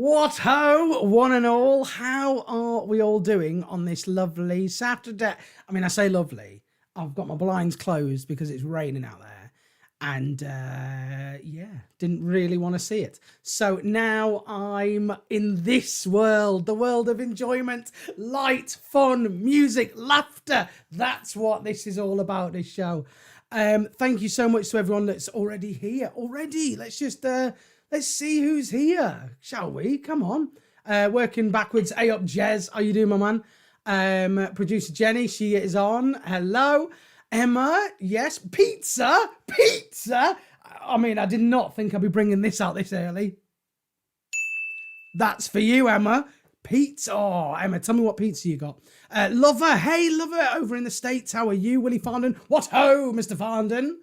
What ho, one and all. How are we all doing on this lovely Saturday? I mean, I say lovely. I've got my blinds closed because it's raining out there. And yeah, didn't really want to see it. So now I'm in this world, the world of enjoyment, light, fun, music, laughter. That's what this is all about, this show. Thank you so much to everyone that's already here. Let's just... let's see who's here, shall we? Come on. Working backwards. Hey up, Jez. How you doing, my man? Producer Jenny, she is on. Hello. Emma, yes. Pizza. I mean, I did not think I'd be bringing this out this early. That's for you, Emma. Pizza. Oh, Emma, tell me what pizza you got. Lover. Hey, Lover, over in the States. How are you, Willie Farndon? What ho, Mr. Farndon?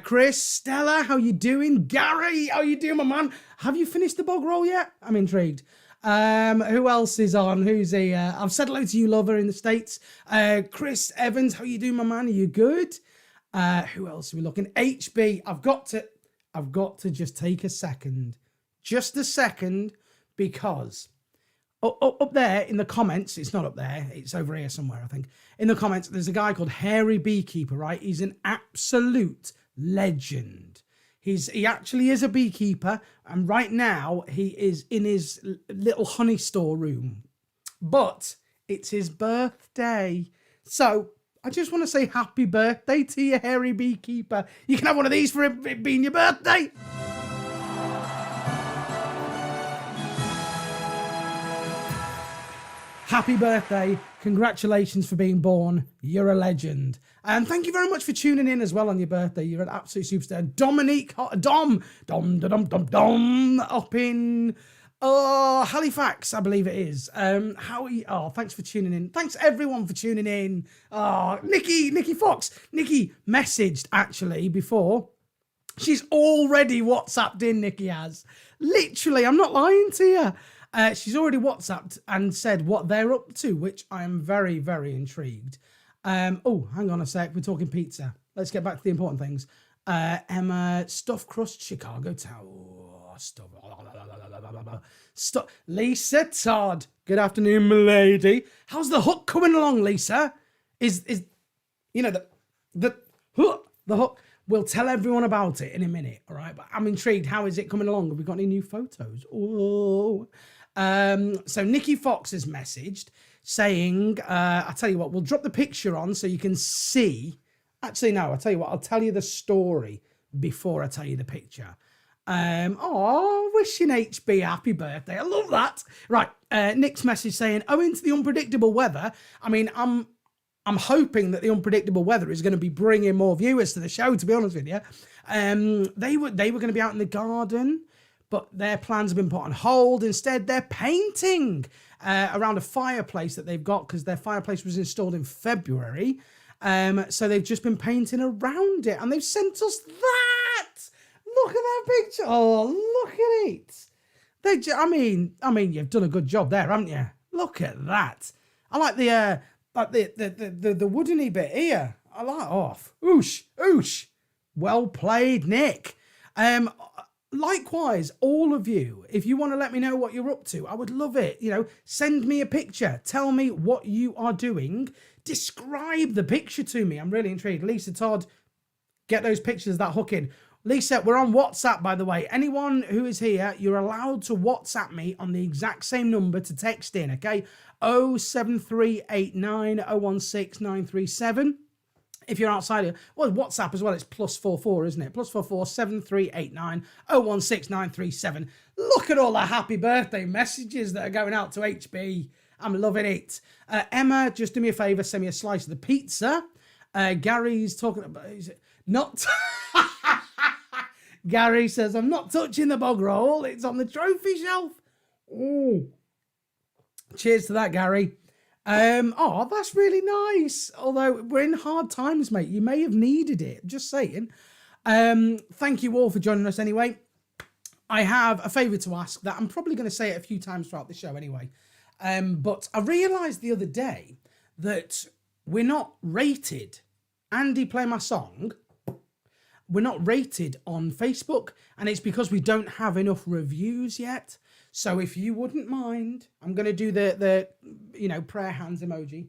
Chris, Stella, how you doing? Gary, how you doing, my man? Have you finished the bog roll yet? I'm intrigued. Who else is on? Who's here? I've said hello to you, Lover, in the States. Chris Evans, how you doing, my man? Are you good? Who else are we looking? HB, I've got to just take a second. Just a second, because up there in the comments, it's not up there, it's over here somewhere, I think. In the comments, there's a guy called Hairy Beekeeper, right? He's an absolute legend. He actually is a beekeeper, and right now he is in his little honey storeroom. But it's his birthday. So I just want to say happy birthday to you, Hairy Beekeeper. You can have one of these for it being your birthday. Happy birthday. Congratulations for being born. You're a legend. And thank you very much for tuning in as well on your birthday. You're an absolute superstar. Dominique, Dom, up in Halifax, I believe it is. How are you? Oh, thanks for tuning in. Thanks everyone for tuning in. Oh, Nikki Fox. Nikki messaged actually before. She's already WhatsApped in, Nikki has. Literally, I'm not lying to you. She's already WhatsApped and said what they're up to, which I am very, very intrigued. Oh, hang on a sec. We're talking pizza. Let's get back to the important things. Emma, stuffed crust, Chicago Tower. Stuff. Lisa Todd. Good afternoon, milady. How's the hook coming along, Lisa? Is you know the hook? We'll tell everyone about it in a minute, all right? But I'm intrigued. How is it coming along? Have we got any new photos? Oh. So Nikki Fox has messaged saying, I'll tell you what, we'll drop the picture on so you can see. Actually, no, I'll tell you what, I'll tell you the story before I tell you the picture. Wishing HB happy birthday. I love that. Right, Nick's message saying, owing to the unpredictable weather, I mean, I'm hoping that the unpredictable weather is going to be bringing more viewers to the show, to be honest with you. They were going to be out in the garden, but their plans have been put on hold. Instead, they're painting around a fireplace that they've got because their fireplace was installed in February. So they've just been painting around it, and they've sent us that. Look at that picture. Oh, look at it. I mean, you've done a good job there, haven't you? Look at that. I like the woodeny bit here. I like oosh. Well played, Nick. Likewise, all of you, if you want to let me know what you're up to, I would love it. You know, send me a picture. Tell me what you are doing. Describe the picture to me. I'm really intrigued. Lisa Todd, get those pictures of that hook in. Lisa, we're on WhatsApp, by the way. Anyone who is here, you're allowed to WhatsApp me on the exact same number to text in, okay? 07389 016 937. If you're outside here, well, WhatsApp as well, it's +44, isn't it? +44 7389 016 937. Look at all the happy birthday messages that are going out to HB. I'm loving it. Emma, just do me a favour, send me a slice of the pizza. Gary's talking about, is it not? Gary says, I'm not touching the bog roll. It's on the trophy shelf. Ooh. Cheers to that, Gary. That's really nice. Although we're in hard times, mate. You may have needed it. Just saying. Thank you all for joining us anyway. I have a favour to ask that I'm probably going to say it a few times throughout the show anyway. But I realised the other day that we're not rated. Andy, play my song. We're not rated on Facebook, and it's because we don't have enough reviews yet. So if you wouldn't mind, I'm going to do the prayer hands emoji.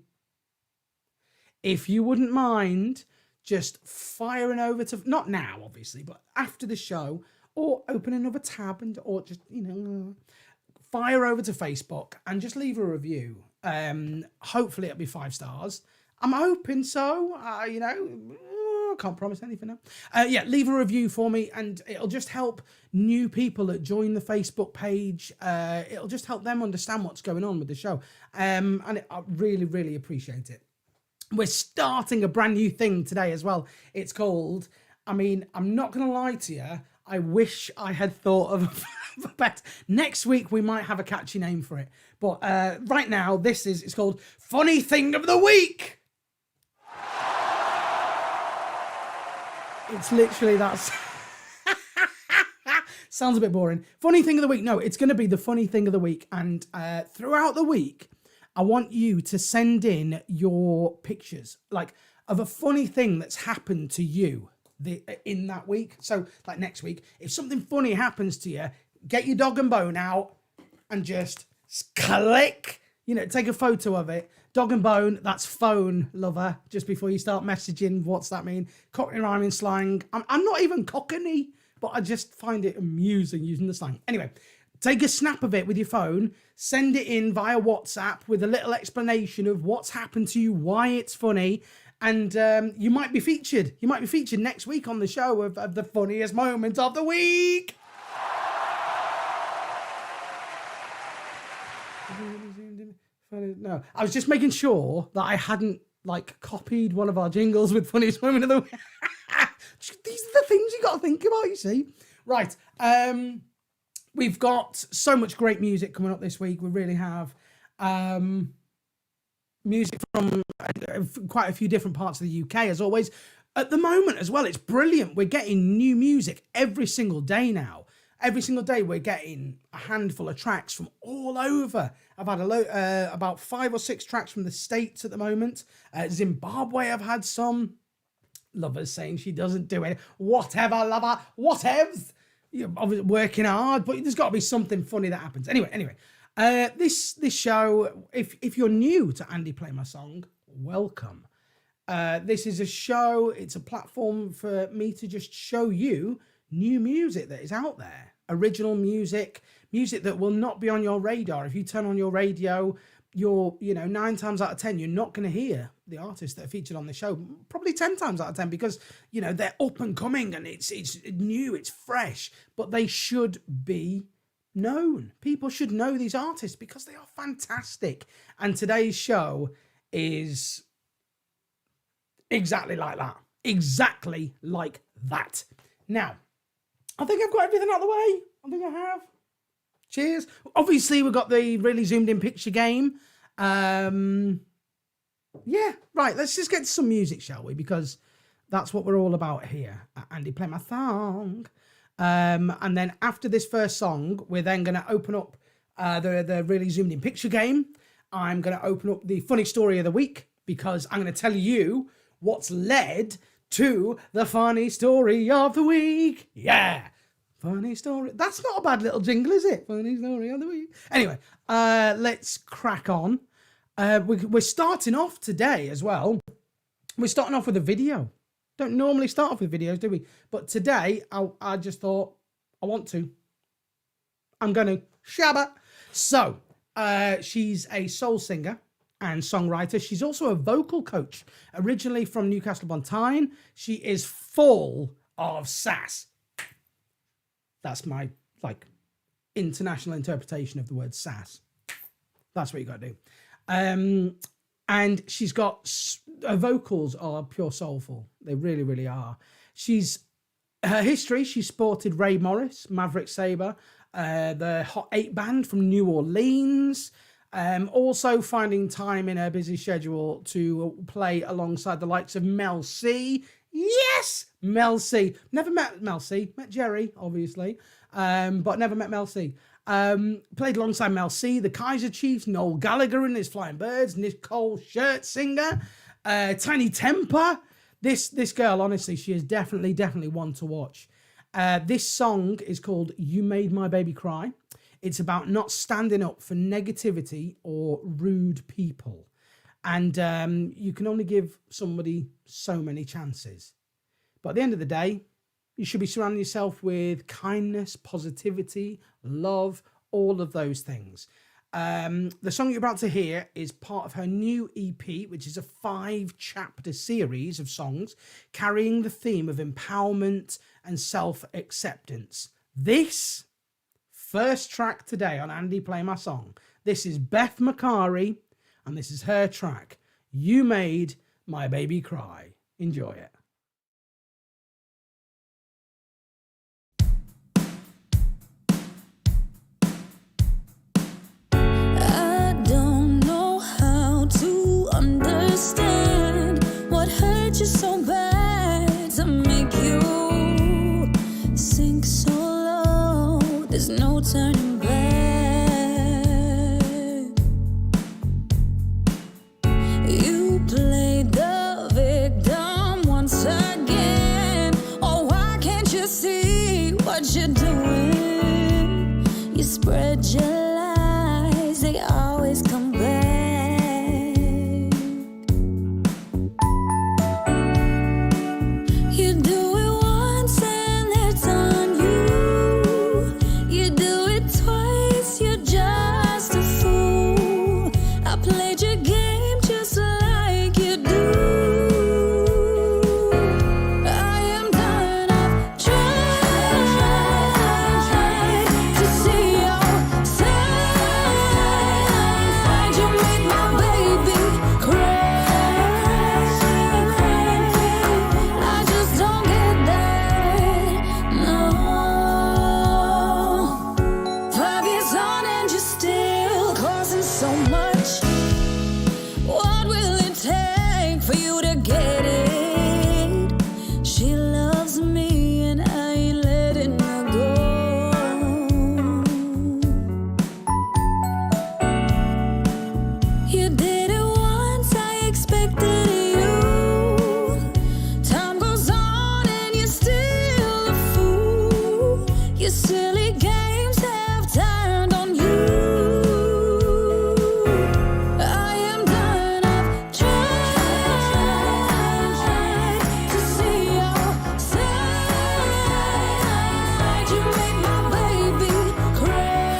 If you wouldn't mind just firing over to, not now, obviously, but after the show, or open another tab or just, fire over to Facebook and just leave a review. Hopefully it'll be 5 stars. I'm hoping so. I can't promise anything now. Leave a review for me, and it'll just help new people that join the Facebook page. It'll just help them understand what's going on with the show. I really, really appreciate it. We're starting a brand new thing today as well. It's called, I'm not going to lie to you, I wish I had thought of a better. Next week, we might have a catchy name for it. But right now, it's called Funny Thing of the Week. It's literally that. Sounds a bit boring. Funny Thing of the Week. No, it's going to be the Funny Thing of the Week. And throughout the week, I want you to send in your pictures, of a funny thing that's happened to you in that week. So, next week, if something funny happens to you, get your dog and bone out and just click, take a photo of it. Dog and bone, that's phone, lover, just before you start messaging. What's that mean? Cockney rhyming slang. I'm not even Cockney, but I just find it amusing using the slang. Anyway, take a snap of it with your phone, send it in via WhatsApp with a little explanation of what's happened to you, why it's funny, and you might be featured. You might be featured next week on the show of the funniest moment of the week. No, I was just making sure that I hadn't copied one of our jingles with funniest moment of the week. These are the things you got to think about, you see. Right. We've got so much great music coming up this week. We really have music from quite a few different parts of the UK, as always. At the moment as well, it's brilliant. We're getting new music every single day now. Every single day we're getting a handful of tracks from all over. I've had about 5 or 6 tracks from the States at the moment. Zimbabwe, I've had some. Lover's saying she doesn't do it. Whatever, lover. Whatevs. You're obviously working hard, but there's got to be something funny that happens. Anyway. This show, if you're new to Andy Play My Song, welcome. This is a show. It's a platform for me to just show you new music that is out there. Original music that will not be on your radar. If you turn on your radio, you're 9 times out of 10 you're not going to hear the artists that are featured on the show. Probably 10 times out of 10 because they're up and coming and it's new, it's fresh, but they should be known. People should know these artists because they are fantastic. And today's show is exactly like that. Exactly like that. Now, I think I've got everything out of the way. I think I have. Cheers. Obviously, we've got the really zoomed in picture game. Right. Let's just get to some music, shall we? Because that's what we're all about here at Andy Play My Song. And then after this first song, we're then going to open up the really zoomed in picture game. I'm going to open up the funny story of the week because I'm going to tell you what's led to the funny story of the week. Yeah. Funny story. That's not a bad little jingle, is it? Funny story of the week. Anyway, let's crack on. We're starting off today as well. We're starting off with a video. Don't normally start off with videos, do we? But today, I just thought, I'm going to shabba. So, she's a soul singer and songwriter. She's also a vocal coach, originally from Newcastle upon Tyne. She is full of sass. That's my, international interpretation of the word sass. That's what you got to do. And she's got, her vocals are pure soulful. They really, really are. Her history, she sported Ray Morris, Maverick Sabre, the Hot 8 band from New Orleans. Also finding time in her busy schedule to play alongside the likes of Mel C. Yes, Mel C. Never met Mel C. Met Jerry, obviously, but never met Mel C. Played alongside Mel C, the Kaiser Chiefs, Noel Gallagher and his Flying Birds, Nicole Scherzinger, Tiny Temper. This girl, honestly, she is definitely one to watch. This song is called You Made My Baby Cry. It's about not standing up for negativity or rude people. And you can only give somebody so many chances. But at the end of the day, you should be surrounding yourself with kindness, positivity, love, all of those things. The song you're about to hear is part of her new EP, which is a 5-chapter series of songs carrying the theme of empowerment and self-acceptance. This first track today on Andy Play My Song, this is Beth Macari, and this is her track, You Made My Baby Cry. Enjoy it. I don't know how to understand what hurt you so bad to make you sink so low. There's no turning back. You played the victim once again. Oh, why can't you see what you're doing? You spread your lies, they always come back. You do it once and it's on you. You do it twice, you're just a fool. I played your game just like you do. I am done, I've tried to see your side. You make my baby cry. I just don't get that, no. 5 years on and you're still causing so much. What will it take for you to get it? She loves me and I ain't letting her go. You did it once, I expected you. Time goes on and you're still a fool. Your silly games have turned on you. I am done, I've tried to see your side. You make my baby cry.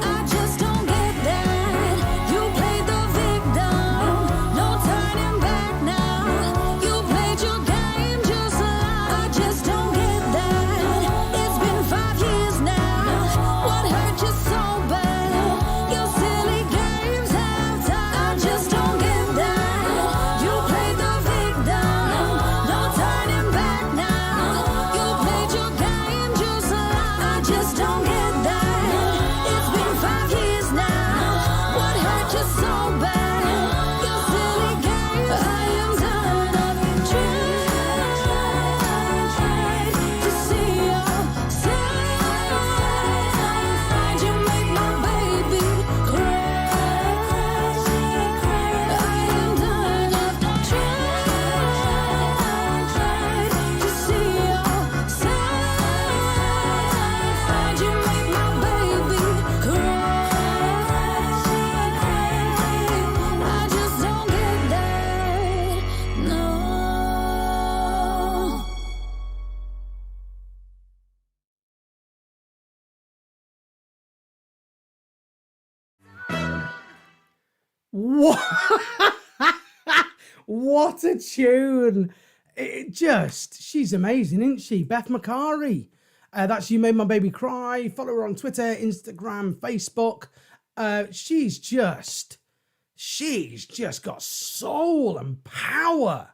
I just don't get that. You played the victim, no turning back now. You played your game just like I just don't get that. It's been 5 years now. What hurt you so bad? Your silly games have time. I just don't get that. You played the victim, no turning back now. You played your game just like I just don't get that. It's been 5 years now. What hurt you so bad? Your silly games. I am done. I've tried to see your side. You make my baby cry. I am done. I've tried to see your side. You make my baby cry. I just don't get that, no. What? What a tune! She's amazing, isn't she? Beth Macari. That's You Made My Baby Cry. Follow her on Twitter, Instagram, Facebook. She's just got soul and power.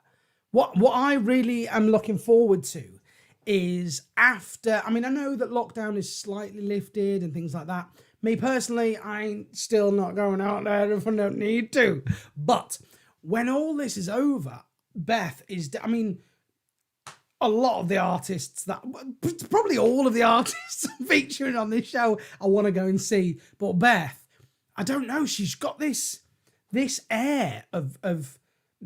What I really am looking forward to is after, I know that lockdown is slightly lifted and things like that. Me personally, I ain't still not going out there if I don't need to. But when all this is over, Beth is, a lot of the artists that, probably all of the artists featuring on this show, I want to go and see. But Beth, I don't know, she's got this air of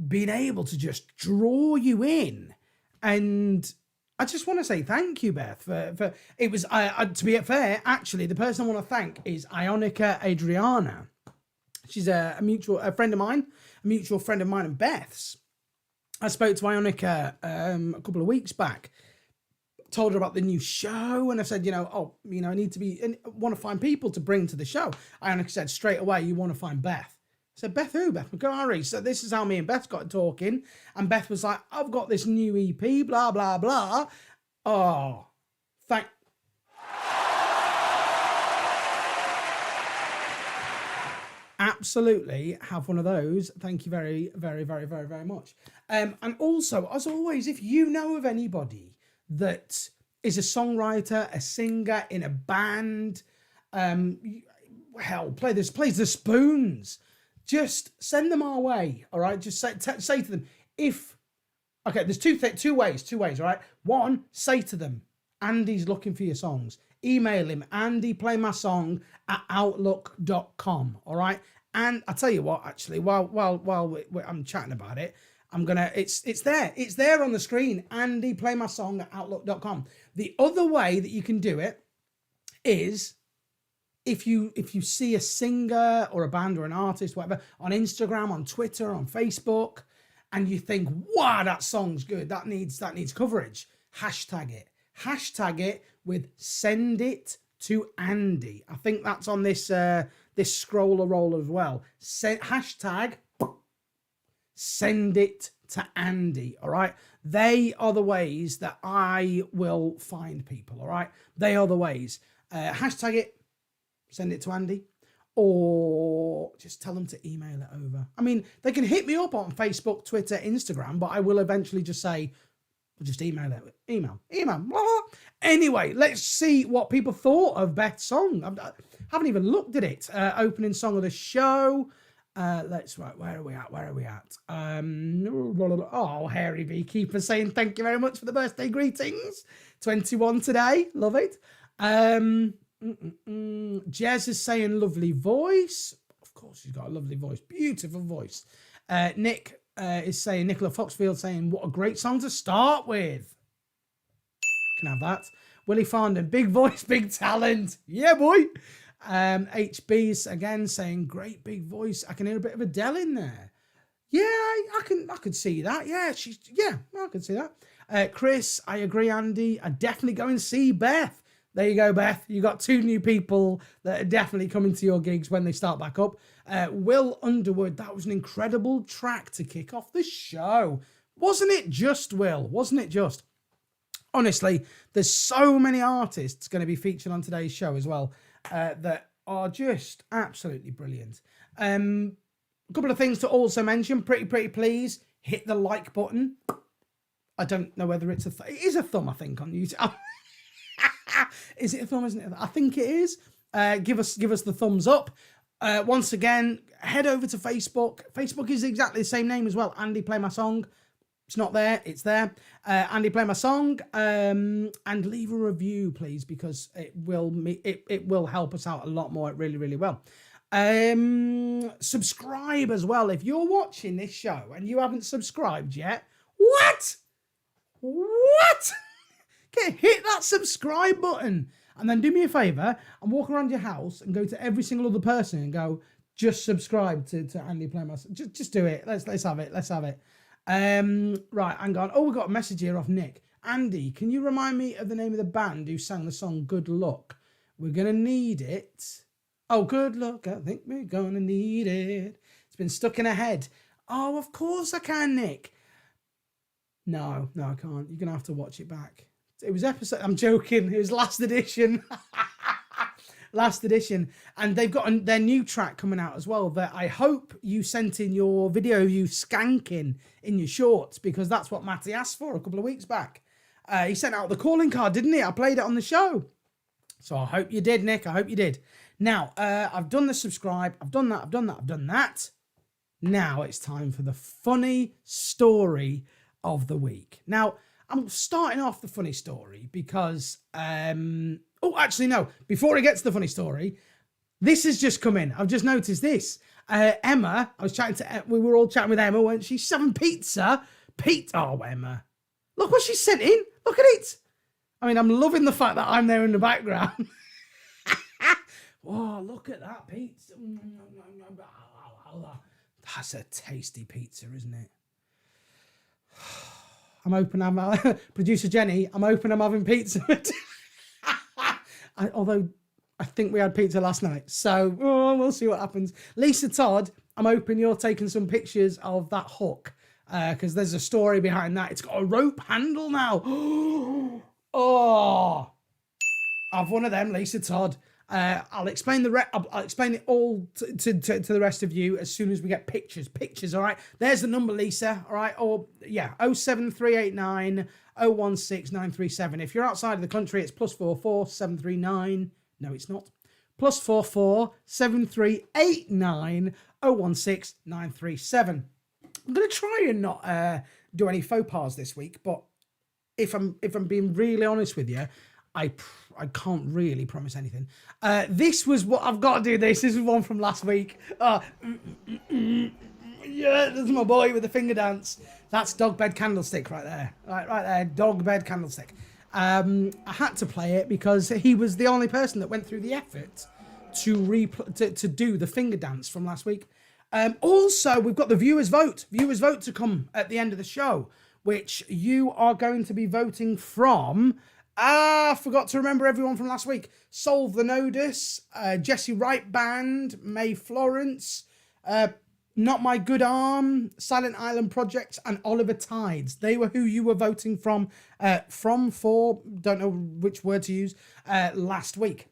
being able to just draw you in. And I just want to say thank you, Beth. For it was to be fair, actually, the person I want to thank is Ionica Adriana. She's a friend of mine, a mutual friend of mine and Beth's. I spoke to Ionica a couple of weeks back, told her about the new show, and I said, I need to want to find people to bring to the show. Ionica said straight away, you want to find Beth. I said, Beth who? Beth Macari. So this is how me and Beth got talking. And Beth was like, I've got this new EP, blah, blah, blah. Oh, absolutely have one of those. Thank you very, very, very, very, very much. And also, as always, if you know of anybody that is a songwriter, a singer in a band, plays the spoons, just send them our way, all right? Just say to them, there's two ways, all right? One, say to them, Andy's looking for your songs. Email him, andyplaymysong@outlook.com, all right? And I tell you what, actually, while I'm chatting about it, it's there on the screen, andyplaymysong@outlook.com. The other way that you can do it is if you see a singer or a band or an artist, whatever, on Instagram, on Twitter, on Facebook, and you think, wow, that song's good, that needs coverage, hashtag it with send it to Andy. I think that's on this scroller roll as well. Hashtag send it to Andy, all right? They are the ways that I will find people, all right? They are the ways. Hashtag it, send it to Andy, or just tell them to email it over. I mean, they can hit me up on Facebook, Twitter, Instagram, but I will eventually just say, just email it. Email. Blah. Anyway, let's see what people thought of Beth's song. I haven't even looked at it. Opening song of the show. Where are we at? Hairy Beekeeper saying thank you very much for the birthday greetings. 21 today. Love it. Jez is saying lovely voice. Of course, she's got a lovely voice. Beautiful voice. Nick is saying, Nicola Foxfield saying, what a great song to start with. Can have that. Willie Farndon, big voice, big talent. Yeah, boy. HB's again saying, great big voice. I can hear a bit of Adele in there. Yeah, I could see that. Yeah, I could see that. Chris, I agree, Andy. I definitely go and see Beth. There you go, Beth. You got two new people that are definitely coming to your gigs when they start back up. Will Underwood, that was an incredible track to kick off the show. Wasn't it just, Will? Wasn't it just? Honestly, there's so many artists going to be featured on today's show as well that are just absolutely brilliant. A couple of things to also mention. Pretty please hit the like button. I don't know whether it's it is a thumb, I think, on YouTube. Is it a thumb, isn't it? I think it is. Give us the thumbs up. Once again, head over to Facebook. Facebook is exactly the same name as well. Andy Play My Song. It's not there. It's there. Andy Play My Song. And leave a review, please, because it will help us out a lot more. It really, really will. Subscribe as well. If you're watching this show and you haven't subscribed yet, what? Hit that subscribe button and then do me a favor and walk around your house and go to every single other person and go, just subscribe to Andy Play My Song. Just do it. Let's have it. Right, hang on. Oh, we got a message here off Nick. Andy, can you remind me of the name of the band who sang the song Good Luck? We're going to need it. Oh, good luck. I think we're going to need it. It's been stuck in her head. Oh, of course I can, Nick. No, I can't. You're going to have to watch it back. It was episode... I'm joking. It was last edition. Last edition. And they've got their new track coming out as well that I hope you sent in your video of you skanking in your shorts, because that's what Matty asked for a couple of weeks back. He sent out the calling card, didn't he? I played it on the show. So I hope you did, Nick. I hope you did. Now, I've done the subscribe. I've done that. Now it's time for the funny story of the week. Now, I'm starting off the funny story because, actually, no. Before it gets to the funny story, this has just come in. I've just noticed this. Emma, we were all chatting with Emma, weren't she? She's having pizza. Oh, Emma. Look what she sent in. Look at it. I mean, I'm loving the fact that I'm there in the background. Oh, look at that pizza. That's a tasty pizza, isn't it? I'm hoping producer Jenny, I'm hoping I'm having pizza. Although I think we had pizza last night. So we'll see what happens. Lisa Todd, I'm hoping you're taking some pictures of that hook. Because there's a story behind that. It's got a rope handle now. Oh, I've one of them, Lisa Todd. I'll explain I'll explain it all to the rest of you as soon as we get pictures. All right, there's the number, Lisa. All right, or yeah, 07389 016 937. If you're outside of the country, it's +44 739. No, it's not. +44 7389 016 937. I'm gonna try and not do any faux pas this week, but if I'm being really honest with you, I can't really promise anything. This was what I've got to do. This is one from last week. Yeah, that's my boy with the finger dance. That's Dog Bed Candlestick right there. Right there, Dog Bed Candlestick. I had to play it because he was the only person that went through the effort to do the finger dance from last week. Also, we've got the viewers vote to come at the end of the show, which you are going to be voting from. I forgot to remember everyone from last week. Solve the Nodus, Jesse Wright Band, May Florence, Not My Good Arm, Silent Island Project, and Oliver Tides. They were who you were voting for, don't know which word to use, last week.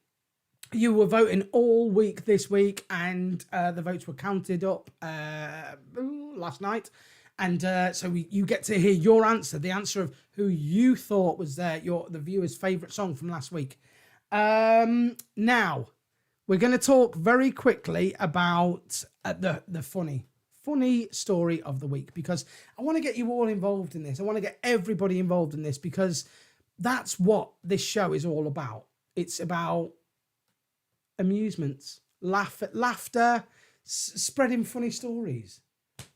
You were voting all week this week, and the votes were counted up last night. And so you get to hear your answer, the answer of who you thought was the viewer's favourite song from last week. Now, we're going to talk very quickly about the funny story of the week, because I want to get you all involved in this. I want to get everybody involved in this, because that's what this show is all about. It's about amusements, laughter, spreading funny stories.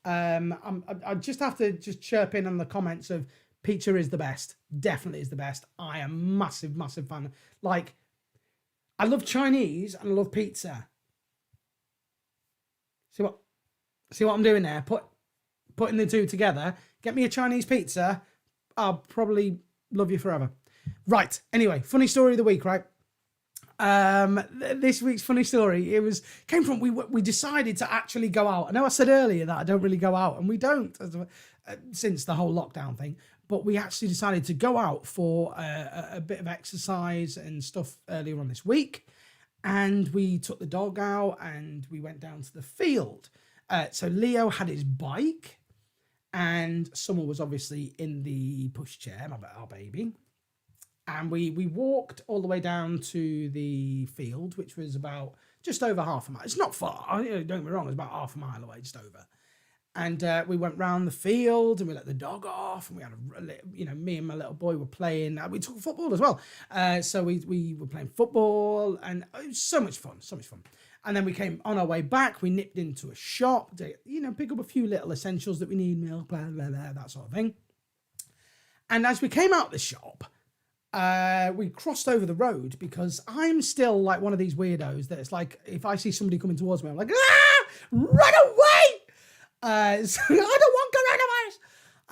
I just have to chirp in on the comments of pizza is the best. Definitely is the best. I am massive fan. Like, I love Chinese and I love pizza. See what I'm doing there? Putting the two together. Get me a Chinese pizza. I'll probably love you forever. Right. Anyway, funny story of the week, right? This week's funny story, came from we decided to actually go out. I know I said earlier that I don't really go out, and we don't since the whole lockdown thing, but we actually decided to go out for a bit of exercise and stuff earlier on this week, and we took the dog out and we went down to the field. So Leo had his bike, and Summer was obviously in the pushchair, our baby. And we walked all the way down to the field, which was about just over half a mile. It's not far, don't get me wrong, it's about half a mile away, just over. And we went round the field and we let the dog off, and we had me and my little boy were playing. We took football as well. So we were playing football, and it was so much fun. And then we came on our way back. We nipped into a shop to, pick up a few little essentials that we need, milk, blah, blah, blah, that sort of thing. And as we came out the shop, we crossed over the road, because I'm still like one of these weirdos that it's like, if I see somebody coming towards me, I'm like, run away! So I don't want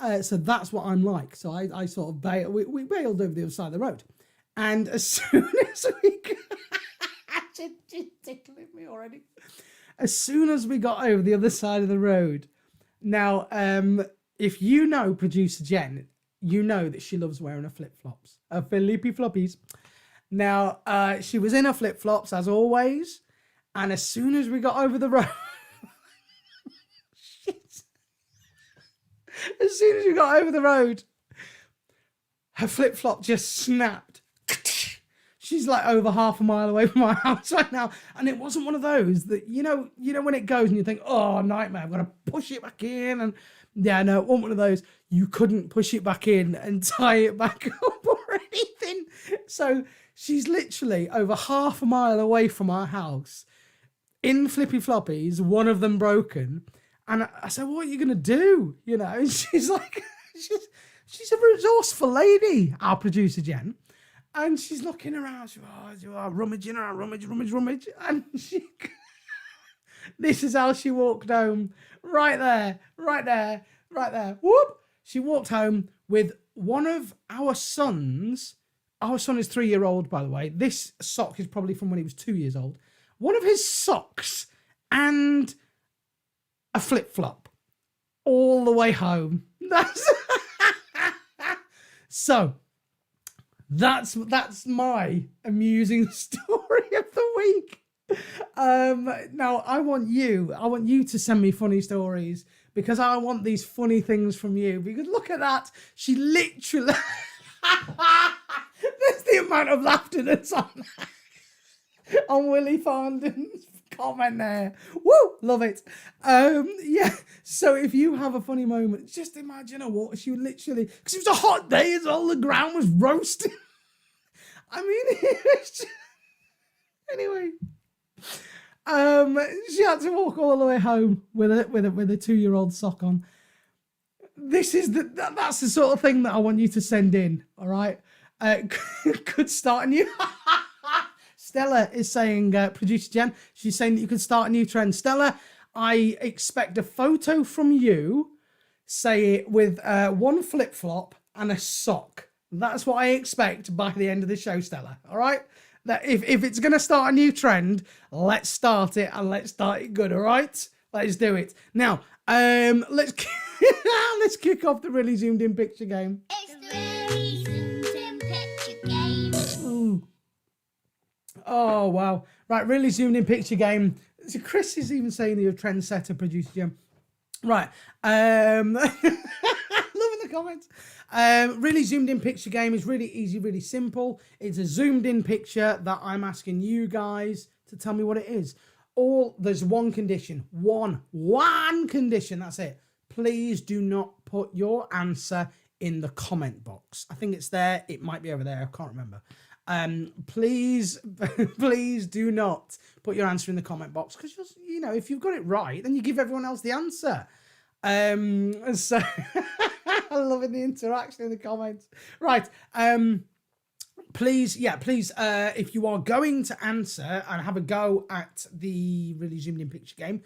coronavirus! So that's what I'm like. So I sort of bailed, we bailed over the other side of the road. And as soon as we she's tickling me already. As soon as we got over the other side of the road, now, if you know producer Jen, you know that she loves wearing her flip-flops, her Felipe floppies. Now, she was in her flip-flops as always, and as soon as we got over the road, her flip-flop just snapped. She's like over half a mile away from my house right now, and it wasn't one of those that you know when it goes and you think, oh, nightmare, I've got to push it back in, and yeah, no, it wasn't one of those. You couldn't push it back in and tie it back up or anything. So she's literally over half a mile away from our house in flippy floppies, one of them broken. And I said, what are you going to do? And she's like, She's a resourceful lady, our producer Jen. And she's looking around, she's rummaging around, rummage. And this is how she walked home. Right there. Whoop! She walked home with one of our sons. Our son is 3-year-old, by the way. This sock is probably from when he was 2 years old. One of his socks and a flip-flop all the way home. So that's my amusing story of the week. Now I want you to send me funny stories, because I want these funny things from you. Because look at that. She literally there's the amount of laughter that's on Willie Farndon's comment there. Woo! Love it. Yeah. So if you have a funny moment, just imagine she literally, because it was a hot day as well, the ground was roasting. I mean, it's just, anyway. She had to walk all the way home with a 2-year-old sock on. That's the sort of thing that I want you to send in. All right. Could start a new. Stella is saying, producer Jen, she's saying that you could start a new trend. Stella, I expect a photo from you, say it with one flip-flop and a sock. That's what I expect by the end of the show, Stella. All right? That if it's going to start a new trend, let's start it, and let's start it good, all right? Let's do it. Now, let's kick off the really zoomed in picture game. It's the really zoomed in picture game. Ooh. Oh, wow. Right, really zoomed in picture game. So Chris is even saying that you're a trendsetter, producer Jim. Right. Loving the comments. Really zoomed in picture game is really easy, really simple. It's a zoomed in picture that I'm asking you guys to tell me what it is. There's one condition. One condition. That's it. Please do not put your answer in the comment box. I think it's there. It might be over there. I can't remember. Please do not put your answer in the comment box, because if you've got it right, then you give everyone else the answer. So I'm loving the interaction in the comments. Right. Please, if you are going to answer and have a go at the really zoomed in picture game,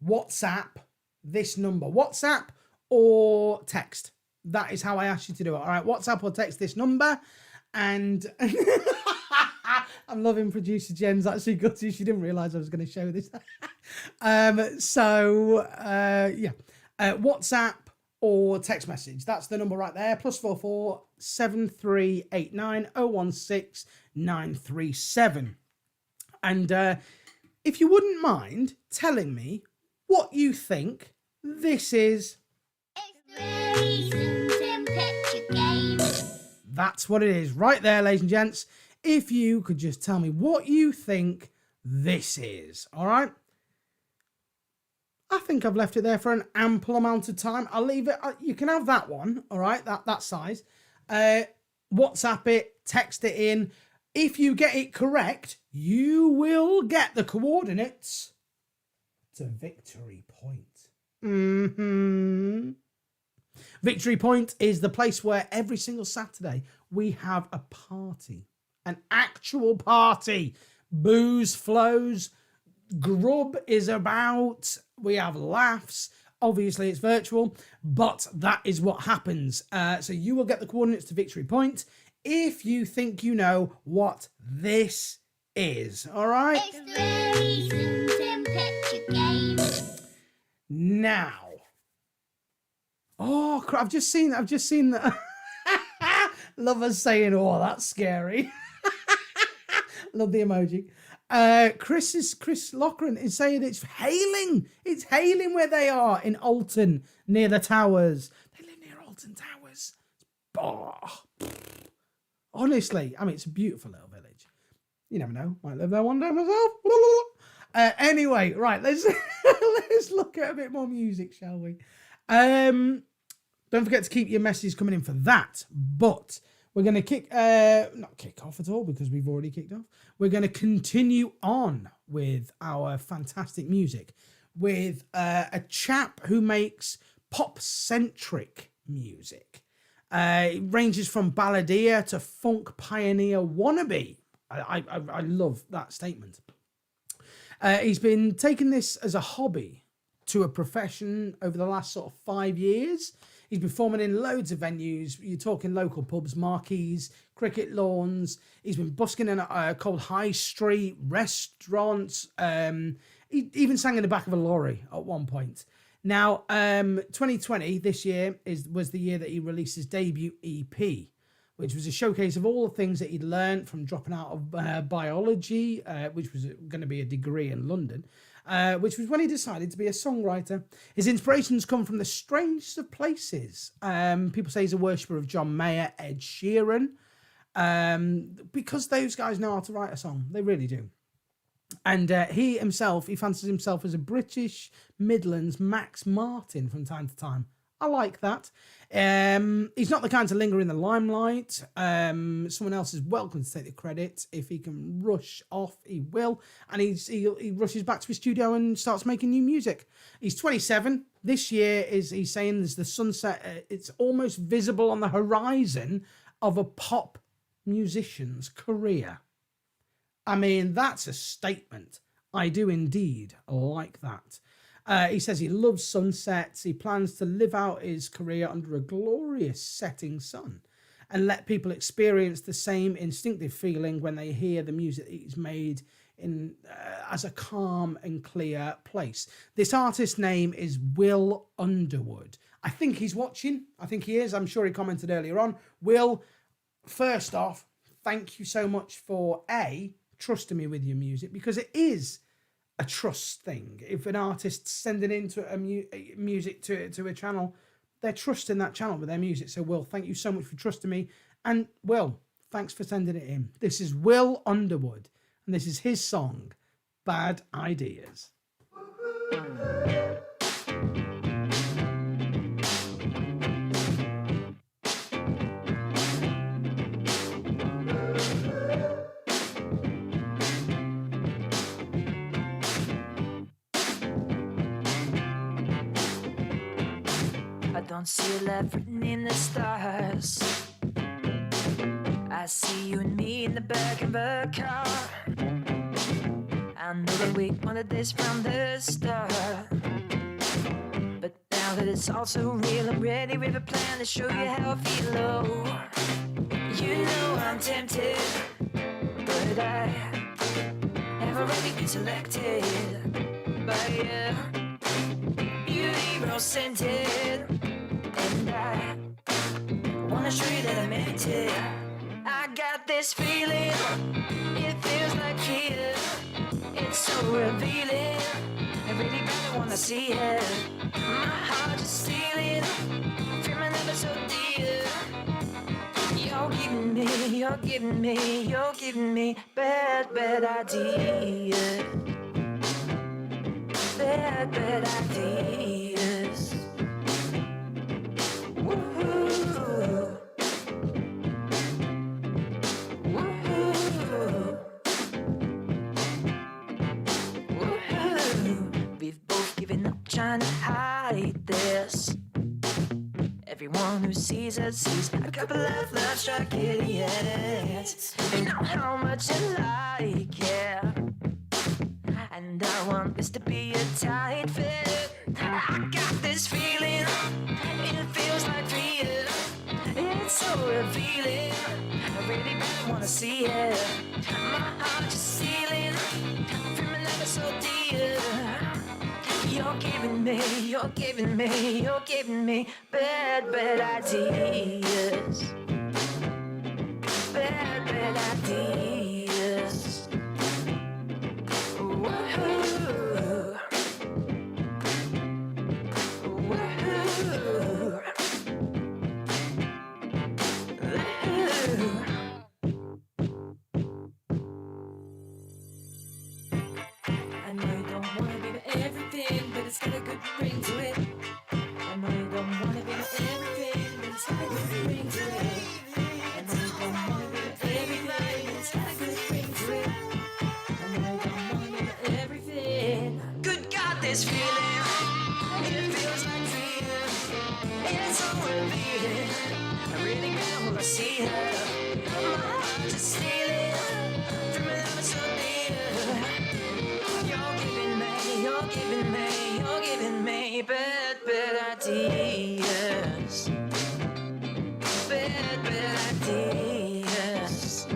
WhatsApp this number. WhatsApp or text. That is how I asked you to do it. All right, WhatsApp or text this number. And I'm loving producer Jen's actually gutted. She didn't realise I was going to show this. WhatsApp or text message. That's the number right there. +44 7389 016 937. And if you wouldn't mind telling me what you think this is. It's the really zoomed in picture game. That's what it is right there, ladies and gents. If you could just tell me what you think this is. All right. I think I've left it there for an ample amount of time. I'll leave it. You can have that one. All right. That size. WhatsApp it, text it in. If you get it correct, you will get the coordinates to Victory Point. Victory Point is the place where every single Saturday we have a party, an actual party. Booze flows, grub is about, we have laughs. Obviously it's virtual, but that is what happens. So you will get the coordinates to Victory Point if you think you know what this is. All right? It's the really zoomed in picture game. Now. Oh, crap. I've just seen that. Lovers saying, oh, that's scary. Love the emoji. Chris Loughran is saying it's hailing. It's hailing where they are in Alton, near the towers. They live near Alton Towers. Oh. Honestly, I mean, it's a beautiful little village. You never know. Might live there one day myself. Anyway, right, let's look at a bit more music, shall we? Don't forget to keep your messages coming in for that. But we're going to not kick off at all, because we've already kicked off. We're going to continue on with our fantastic music with a chap who makes pop-centric music. It ranges from balladeer to funk pioneer wannabe. I love that statement. He's been taking this as a hobby to a profession over the last sort of 5 years. He's performing in loads of venues. You're talking local pubs, marquees, cricket lawns. He's been busking in called High Street, restaurants. He even sang in the back of a lorry at one point. Now, 2020, this year, was the year that he released his debut EP, which was a showcase of all the things that he'd learned from dropping out of biology, which was going to be a degree in London, which was when he decided to be a songwriter. His inspirations come from the strangest of places. People say he's a worshipper of John Mayer, Ed Sheeran, because those guys know how to write a song. They really do. And he fancies himself as a British Midlands Max Martin from time to time. I like that. He's not the kind to linger in the limelight. Someone else is welcome to take the credit. If he can rush off, he will. And he rushes back to his studio and starts making new music. He's 27. This year, he's saying there's the sunset. It's almost visible on the horizon of a pop musician's career. I mean, that's a statement. I do indeed like that. He says he loves sunsets. He plans to live out his career under a glorious setting sun and let people experience the same instinctive feeling when they hear the music that he's made in as a calm and clear place. This artist's name is Will Underwood. I think he's watching. I think he is. I'm sure he commented earlier on. Will, first off, thank you so much for trusting me with your music, because it is a trust thing. If an artist's sending into music to a channel, they're trusting that channel with their music. So Will, thank you so much for trusting me. And Will, thanks for sending it in. This is Will Underwood, and this is his song, Bad Ideas. Don't see love written in the stars. I see you and me in the back of a car. I know that we wanted this from the start, but now that it's all so real, I'm ready with a plan to show you how I feel. Oh, you know I'm tempted, but I have already been selected by you. Beauty rose scented, and I wanna show you that I meant it. I got this feeling, it feels like fear. It's so revealing, I really better wanna see it. My heart is stealing from an ever so dear. You're giving me bad ideas. Bad ideas. Woohoo. Woohoo. Woohoo. We've both given up trying to hide this. Everyone who sees us sees a couple of love-struck idiots. You know how much I like it, and I want this to be a tight fit. I got this feeling, it feels like fear. It's so revealing, I really better wanna see it. My heart is stealing from another so dear. You're giving me bad ideas. Bad ideas. Woohoo. Woohoo. Woohoo. I know you don't wanna be my everything, but it's got a good ring to it. I know you don't wanna be my everything, but it's got a good ring to it. I know you don't wanna be my everything, but it's got a good ring to it. I know you don't wanna be my everything. Good God, this feeling, it feels like fear. It's so revealing, I really ground will I see her. My heart just stealing from a love so dear. You're giving me bad ideas. Bad ideas.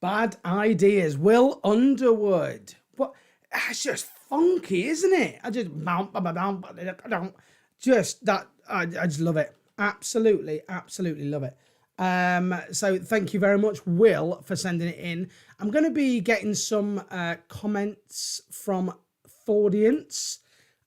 Bad Ideas, Will Underwood. What? It's just funky, isn't it? I just just that. I just love it. Absolutely love it. So thank you very much, Will, for sending it in. I'm going to be getting some comments from the audience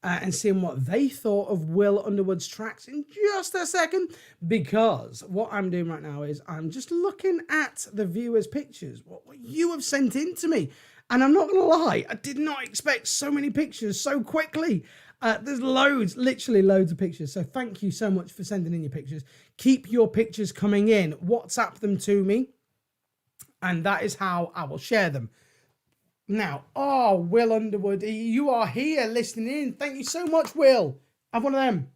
and seeing what they thought of Will Underwood's tracks in just a second, because what I'm doing right now is I'm just looking at the viewers' pictures, what you have sent in to me. And I'm not going to lie, I did not expect so many pictures so quickly. There's loads, literally loads of pictures. So thank you so much for sending in your pictures. Keep your pictures coming in. WhatsApp them to me, and that is how I will share them. Now, oh, Will Underwood, you are here listening in. Thank you so much, Will. Have one of them.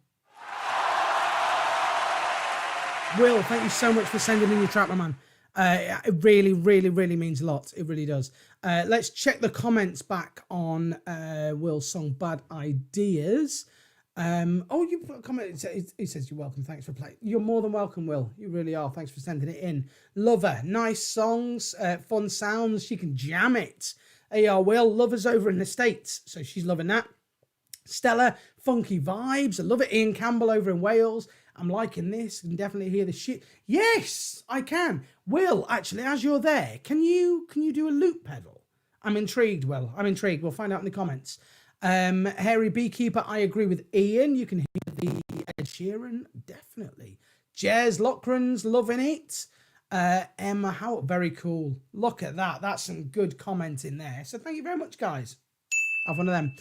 Will, thank you so much for sending in your track, my man. It really means a lot. It really does. Let's check the comments back on Will's song, Bad Ideas. You put a comment. He says, you're welcome. Thanks for playing. You're more than welcome, Will. You really are. Thanks for sending it in. Lover, nice songs, fun sounds. She can jam it. There you are, Will. Lover's over in the States, so she's loving that. Stella, funky vibes. I love it. Ian Campbell over in Wales. I'm liking this. I can definitely hear the shit. Yes, I can. Will, actually, as you're there, can you do a loop pedal? I'm intrigued, Will. I'm intrigued. We'll find out in the comments. Hairy Beekeeper, I agree with Ian. You can hear the Ed Sheeran, definitely. Jez Lochran's loving it. Emma Howard, very cool. Look at that. That's some good comment in there. So thank you very much, guys. Have one of them.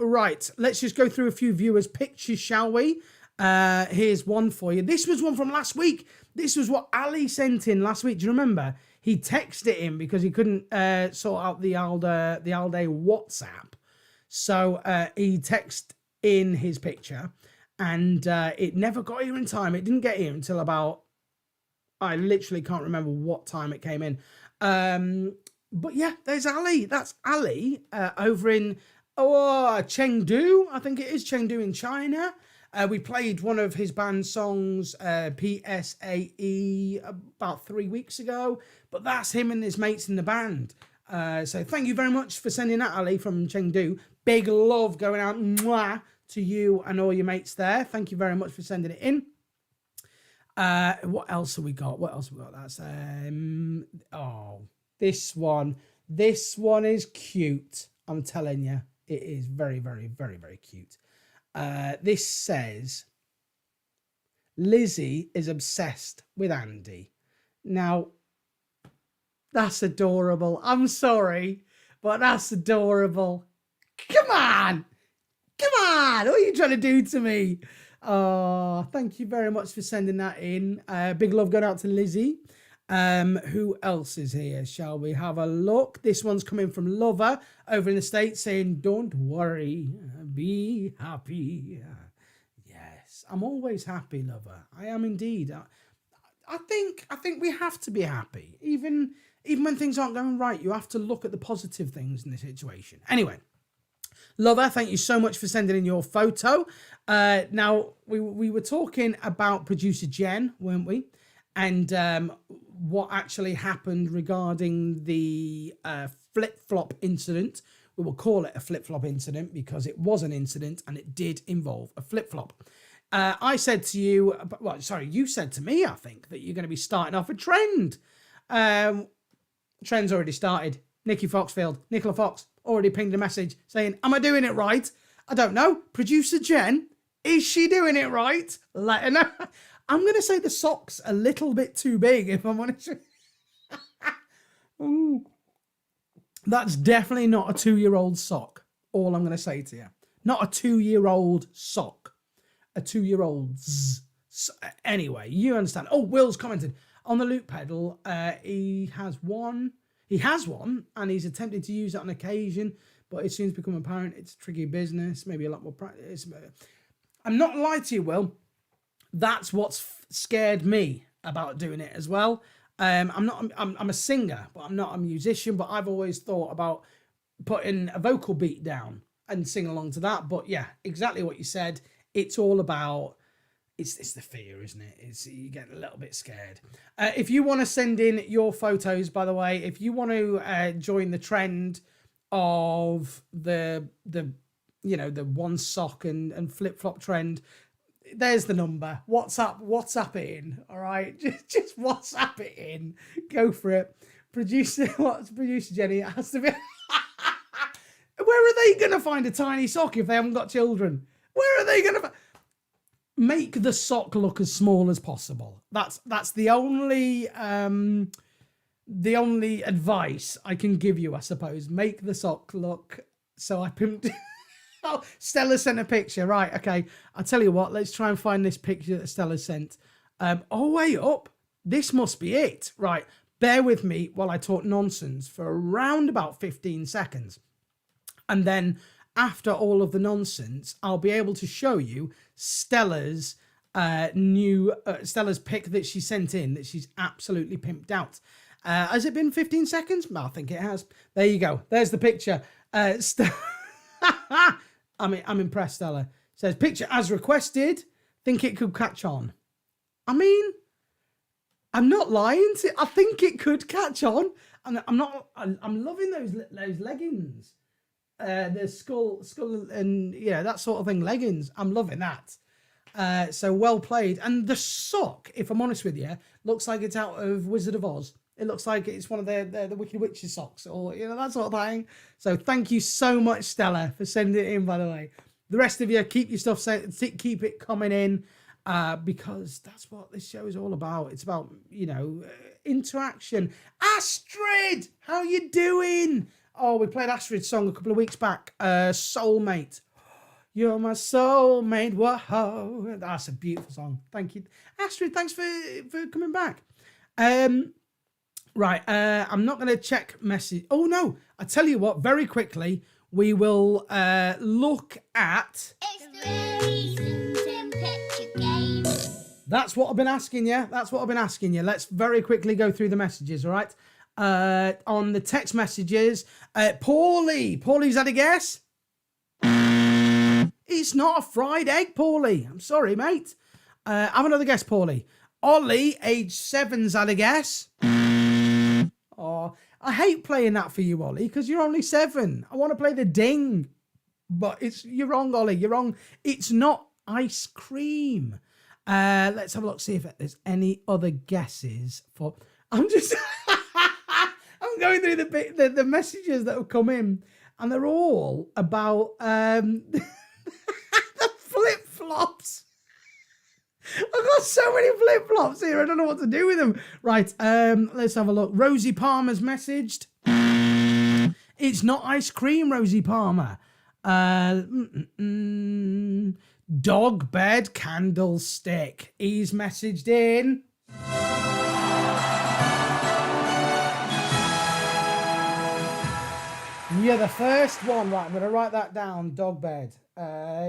Right, let's just go through a few viewers' pictures, shall we? Here's one for you. This was one from last week. This was what Ali sent in last week. Do you remember? He texted him because he couldn't sort out the all day WhatsApp. So he texted in his picture, and it never got here in time. It didn't get here until about, I literally can't remember what time it came in. But yeah, there's Ali. That's Ali over in Chengdu. I think it is Chengdu in China. We played one of his band songs, PSAE, about 3 weeks ago. But that's him and his mates in the band. So thank you very much for sending that, Ali, from Chengdu. Big love going out mwah, to you and all your mates there. Thank you very much for sending it in. What else have we got? That's this one. This one is cute. I'm telling you, it is very cute. This says Lizzie is obsessed with Andy. Now, that's adorable. I'm sorry, but that's adorable. Come on. What are you trying to do to me? Oh, thank you very much for sending that in. Big love going out to Lizzie. Who else is here? Shall we have a look? This one's coming from Lover over in the States saying, don't worry, be happy. Yes, I'm always happy, Lover. I am indeed. I think we have to be happy. Even when things aren't going right, you have to look at the positive things in the situation. Anyway, Lover, thank you so much for sending in your photo. Now, we were talking about producer Jen, weren't we? And what actually happened regarding the flip-flop incident. We will call it a flip-flop incident because it was an incident and it did involve a flip-flop. I said to you, you said to me, I think, that you're going to be starting off a trend. Trend's already started. Nicola Fox, already pinged a message saying, am I doing it right? I don't know. Producer Jen, is she doing it right? Let her know. I'm going to say the sock's a little bit too big, if I'm honest. Ooh. That's definitely not a 2-year-old sock. All I'm going to say to you. not a 2-year-old sock, a 2-year-old's. Anyway, you understand. Oh, Will's commented on the loop pedal. He has one, and he's attempted to use it on occasion, but it seems to become apparent it's tricky business. Maybe a lot more practice. I'm not lying to you, Will. That's what's scared me about doing it as well. I'm a singer, but I'm not a musician. But I've always thought about putting a vocal beat down and sing along to that. But yeah, exactly what you said. It's all about. It's the fear, isn't it? You get a little bit scared. If you want to send in your photos, by the way, if you want to join the trend of the one sock and flip flop trend, there's the number. WhatsApp it in. All right, just WhatsApp it in. Go for it. Producer Jenny? It has to be. Where are they gonna find a tiny sock if they haven't got children? Where are they gonna? Make the sock look as small as possible. That's the only advice I can give you, I suppose. Make the sock look. So I pimped. Oh, Stella sent a picture. Right, okay. I'll tell you what. Let's try and find this picture that Stella sent. Oh, wait up. This must be it. Right. Bear with me while I talk nonsense for around about 15 seconds. And then after all of the nonsense, I'll be able to show you Stella's Stella's pic that she sent in that she's absolutely pimped out. Has it been 15 seconds? I think it has. There you go. There's the picture. I'm impressed, Stella. Says, picture as requested. Think it could catch on. I mean, I'm not lying. I think it could catch on. I'm loving those leggings. The skull and that sort of thing, leggings. I'm loving that. So well played. And the sock, if I'm honest with you, looks like it's out of Wizard of Oz. It looks like it's one of the Wicked Witch's socks, or that sort of thing. So thank you so much, Stella, for sending it in. By the way, the rest of you, keep your stuff sent, keep it coming in, because that's what this show is all about. It's about interaction. Astrid, how you doing? Oh, we played Astrid's song a couple of weeks back. Soulmate. You're my soulmate. Whoa. That's a beautiful song. Thank you. Astrid, thanks for coming back. Right. I'm not going to check message. Oh, no. I tell you what, very quickly, we will look at... That's what I've been asking you. Let's very quickly go through the messages, all right? On the text messages, Paulie's had a guess. It's not a fried egg, Paulie. I'm sorry, mate. Have another guess, Paulie. Ollie, age 7's had a guess. Oh, I hate playing that for you, Ollie, because you're only 7. I want to play the ding, but you're wrong, Ollie. You're wrong. It's not ice cream. Let's have a look, see if there's any other guesses for. I'm going through the messages that have come in, and they're all about the flip flops. I've got so many flip flops here. I don't know what to do with them. Right. Let's have a look. Rosie Palmer's messaged. It's not ice cream, Rosie Palmer. Dog bed candlestick. He's messaged in. You're the first one. Right, I'm going to write that down. Dog bed.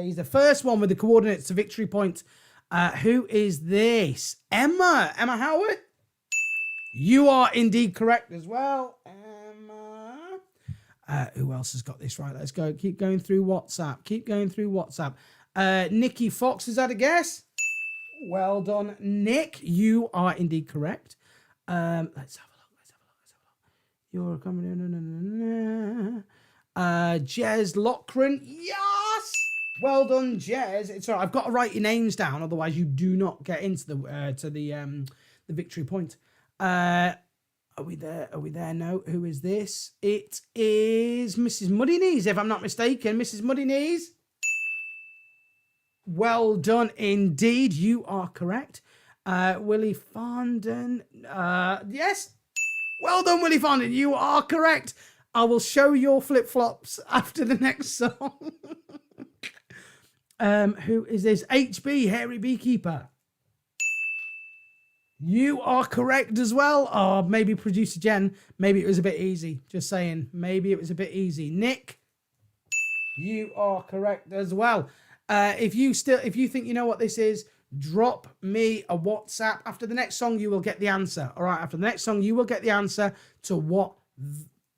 He's the first one with the coordinates to victory point. Who is this? Emma Howard. You are indeed correct as well, Emma. Who else has got this right? Let's go. Keep going through WhatsApp. Nikki Fox has had a guess. Well done, Nick. You are indeed correct. Let's have a look. You're coming in. Jez Lochran. Yes. Well done, Jez. It's all right. I've got to write your names down, otherwise you do not get into the victory point. Are we there? No. Who is this? It is Mrs. Muddy Knees, if I'm not mistaken. Mrs. Muddy Knees. Well done indeed. You are correct. Willie Fondon. Yes. Well done, Willie Fondon. You are correct. I will show your flip-flops after the next song. Who is this? HB, Hairy Beekeeper. You are correct as well. Or maybe producer Jen, maybe it was a bit easy. Just saying, maybe it was a bit easy. Nick, you are correct as well. If you think you know what this is, drop me a WhatsApp. After the next song, you will get the answer. All right, after the next song, you will get the answer to what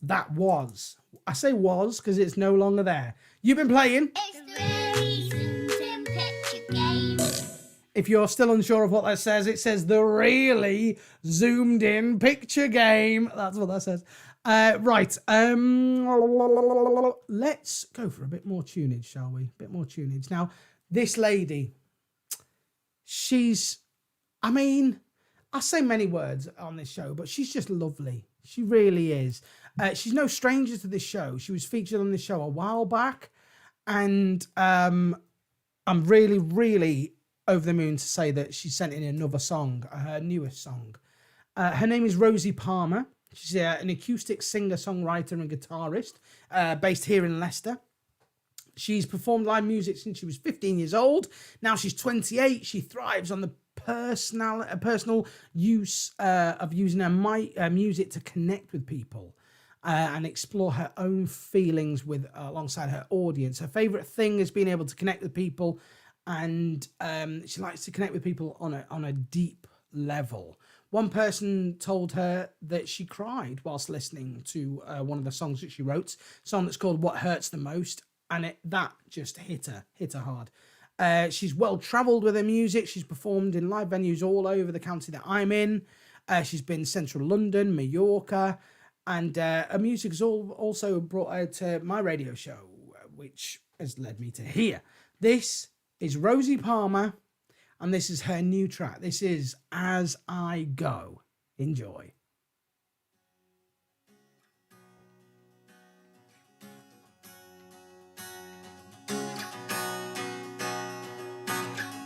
that was. I say was because it's no longer there. You've been playing. If you're still unsure of what that says, it says the really zoomed in picture game. That's what that says. Right. Let's go for a bit more tunage, shall we? A bit more tunage. Now, this lady, I say many words on this show, but she's just lovely. She really is. She's no stranger to this show. She was featured on this show a while back. And I'm really, really over the moon to say that she sent in another song, her newest song. Her name is Rosie Palmer. She's an acoustic singer, songwriter and guitarist based here in Leicester. She's performed live music since she was 15 years old. Now she's 28. She thrives on the personal use of using her music to connect with people and explore her own feelings alongside her audience. Her favourite thing is being able to connect with people, and she likes to connect with people on a deep level. One person told her that she cried whilst listening to one of the songs that she wrote, a song that's called What Hurts the Most, and that just hit her hard. She's well travelled with her music. She's performed in live venues all over the county that I'm in. She's been Central London, Mallorca, and her music has also brought her to my radio show, which has led me to here. This is Rosie Palmer, and this is her new track. This is As I Go. Enjoy.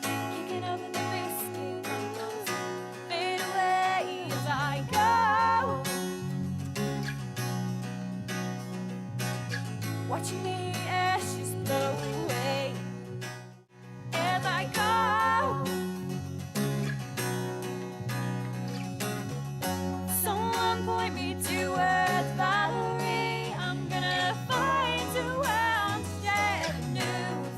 Kicking up in the biscuit windows, fade away as I go. Watching the ashes blow away as I go. Someone point me towards Valerie. I'm gonna find a world to share the news.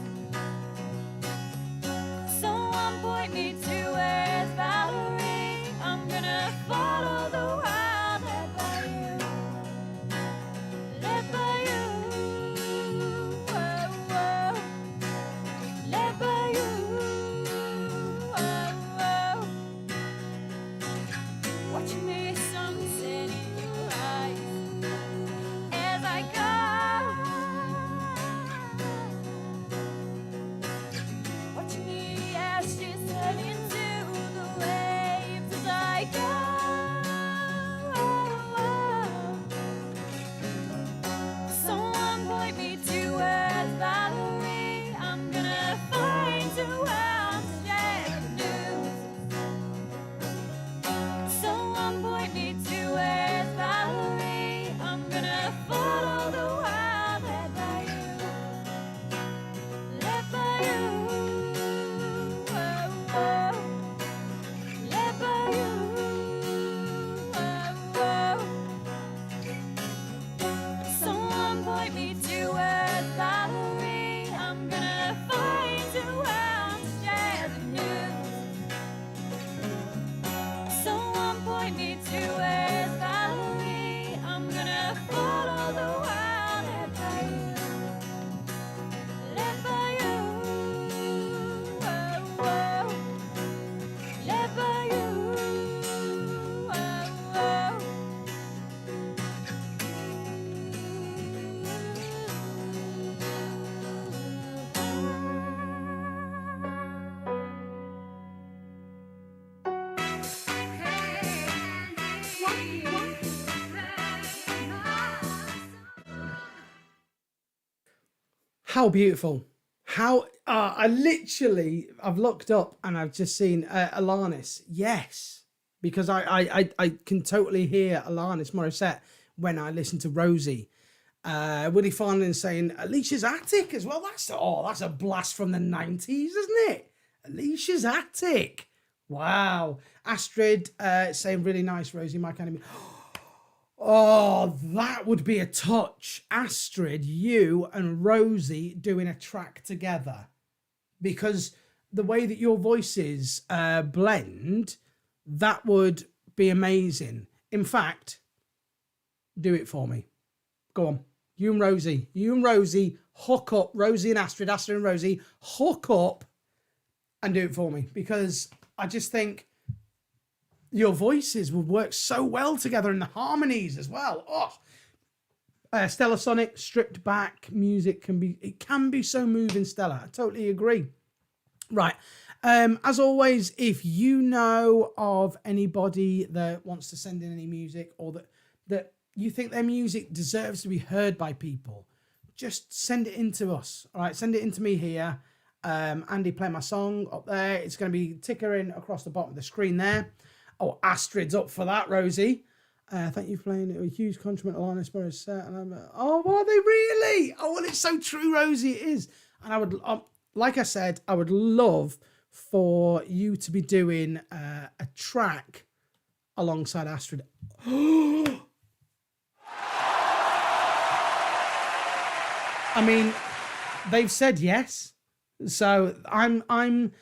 Someone point me towards Valerie. I'm gonna follow the world led by you. Led by you. Oh, oh. Led by you. Oh, oh. Watching the sunset in your eyes as I go. Watching the ashes turn into the waves as I go. Someone point me towards Valerie. I'm gonna find a world to share the news. Someone point me towards Valerie. I'm gonna follow the world led by you. Led by you. Oh, oh. Led by you. Oh, oh. Someone point me towards Valerie. I'm gonna find a world to share the news. Someone point me towards Valerie. I'm gonna follow the world led by you. Led by you. Oh, oh. Led by you. Oh, How beautiful. How I've looked up and I've just seen Alanis. Yes, because I can totally hear Alanis Morissette when I listen to Rosie. Woody Farnley saying Alicia's Attic as well. That's a blast from the 90s, isn't it? Alicia's Attic. Wow. Astrid saying really nice, Rosie, my kind of. Oh, that would be a touch. Astrid, you and Rosie doing a track together. Because the way that your voices blend, that would be amazing. In fact, do it for me. Go on. You and Rosie, hook up. Rosie and Astrid and Rosie, hook up and do it for me. Because I just think your voices would work so well together, and the harmonies as well. Oh, Stella Sonic, stripped back music can be so moving, Stella. I totally agree. Right. As always, if you know of anybody that wants to send in any music, or that you think their music deserves to be heard by people, just send it in to us. All right, send it in to me here. Andy, play my song up there. It's going to be tickering across the bottom of the screen there. Oh, Astrid's up for that, Rosie. Thank you for playing a huge compliment along this set. And oh, are they really? Oh, well, it's so true, Rosie. It is. And I would, like I said, I would love for you to be doing a track alongside Astrid. I mean, they've said yes, so I'm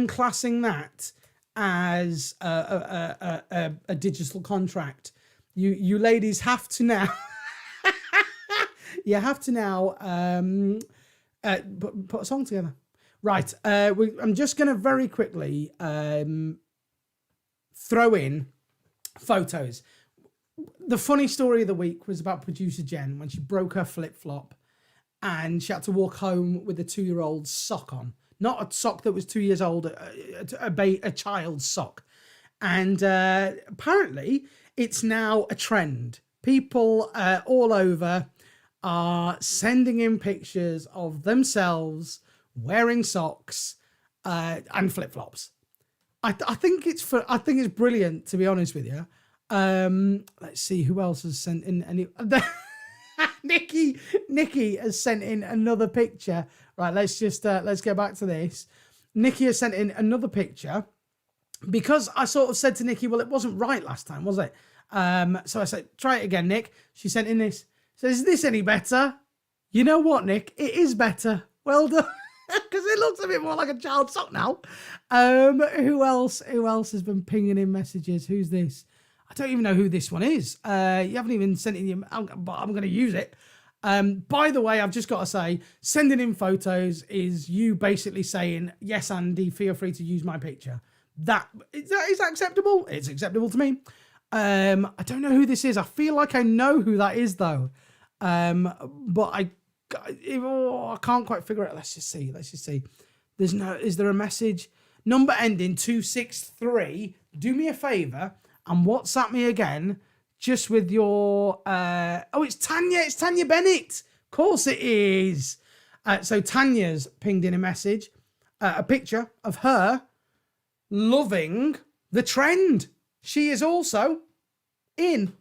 classing that as a digital contract. You ladies have to now. You have to now put a song together, right? I'm just going to very quickly throw in photos. The funny story of the week was about producer Jen when she broke her flip-flop and she had to walk home with a 2-year-old sock on. Not a sock that was 2 years old, a child's sock. And apparently it's now a trend. People all over are sending in pictures of themselves wearing socks and flip-flops. I think it's brilliant, to be honest with you. Let's see who else has sent in any. Nikki has sent in another picture. Right, let's go back to this. Nikki has sent in another picture because I sort of said to Nikki, well, it wasn't right last time, was it? So I said, try it again, Nick. She sent in this. So is this any better? You know what, Nick? It is better. Well done. Because it looks a bit more like a child's sock now. Who else has been pinging in messages? Who's this? I don't even know who this one is. You haven't even sent in your... But I'm going to use it. By the way, I've just got to say, sending in photos is you basically saying, yes, Andy, feel free to use my picture. That is acceptable. It's acceptable to me. I don't know who this is. I feel like I know who that is, though. But I can't quite figure it. Let's just see. Is there a message? Number ending 263. Do me a favour and WhatsApp me again, just with your... it's Tanya. It's Tanya Bennett. Of course it is. So Tanya's pinged in a message, a picture of her loving the trend. She is also in.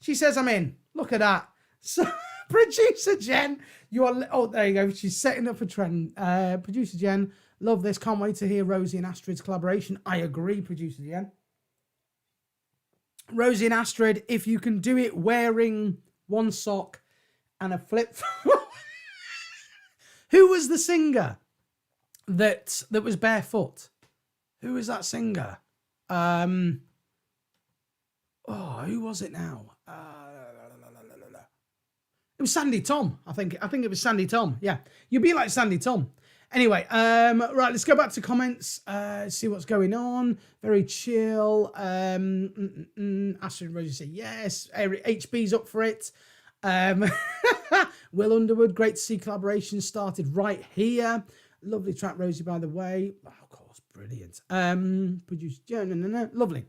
She says, I'm in. Look at that. So, producer Jen, you are... Oh, there you go. She's setting up a trend. Producer Jen, love this. Can't wait to hear Rosie and Astrid's collaboration. I agree, producer Jen. Rosie and Astrid, if you can do it wearing one sock and a flip. Who was the singer that was barefoot? Who was that singer? Who was it now? It was Sandy Tom. I think it was Sandy Tom. Yeah, you'd be like Sandy Tom. Anyway, right, let's go back to comments, see what's going on. Very chill. Astrid and Rosie say yes. HB's up for it. Will Underwood, great to see collaboration started right here. Lovely track, Rosie, by the way. Oh, of course, brilliant. Produced, lovely.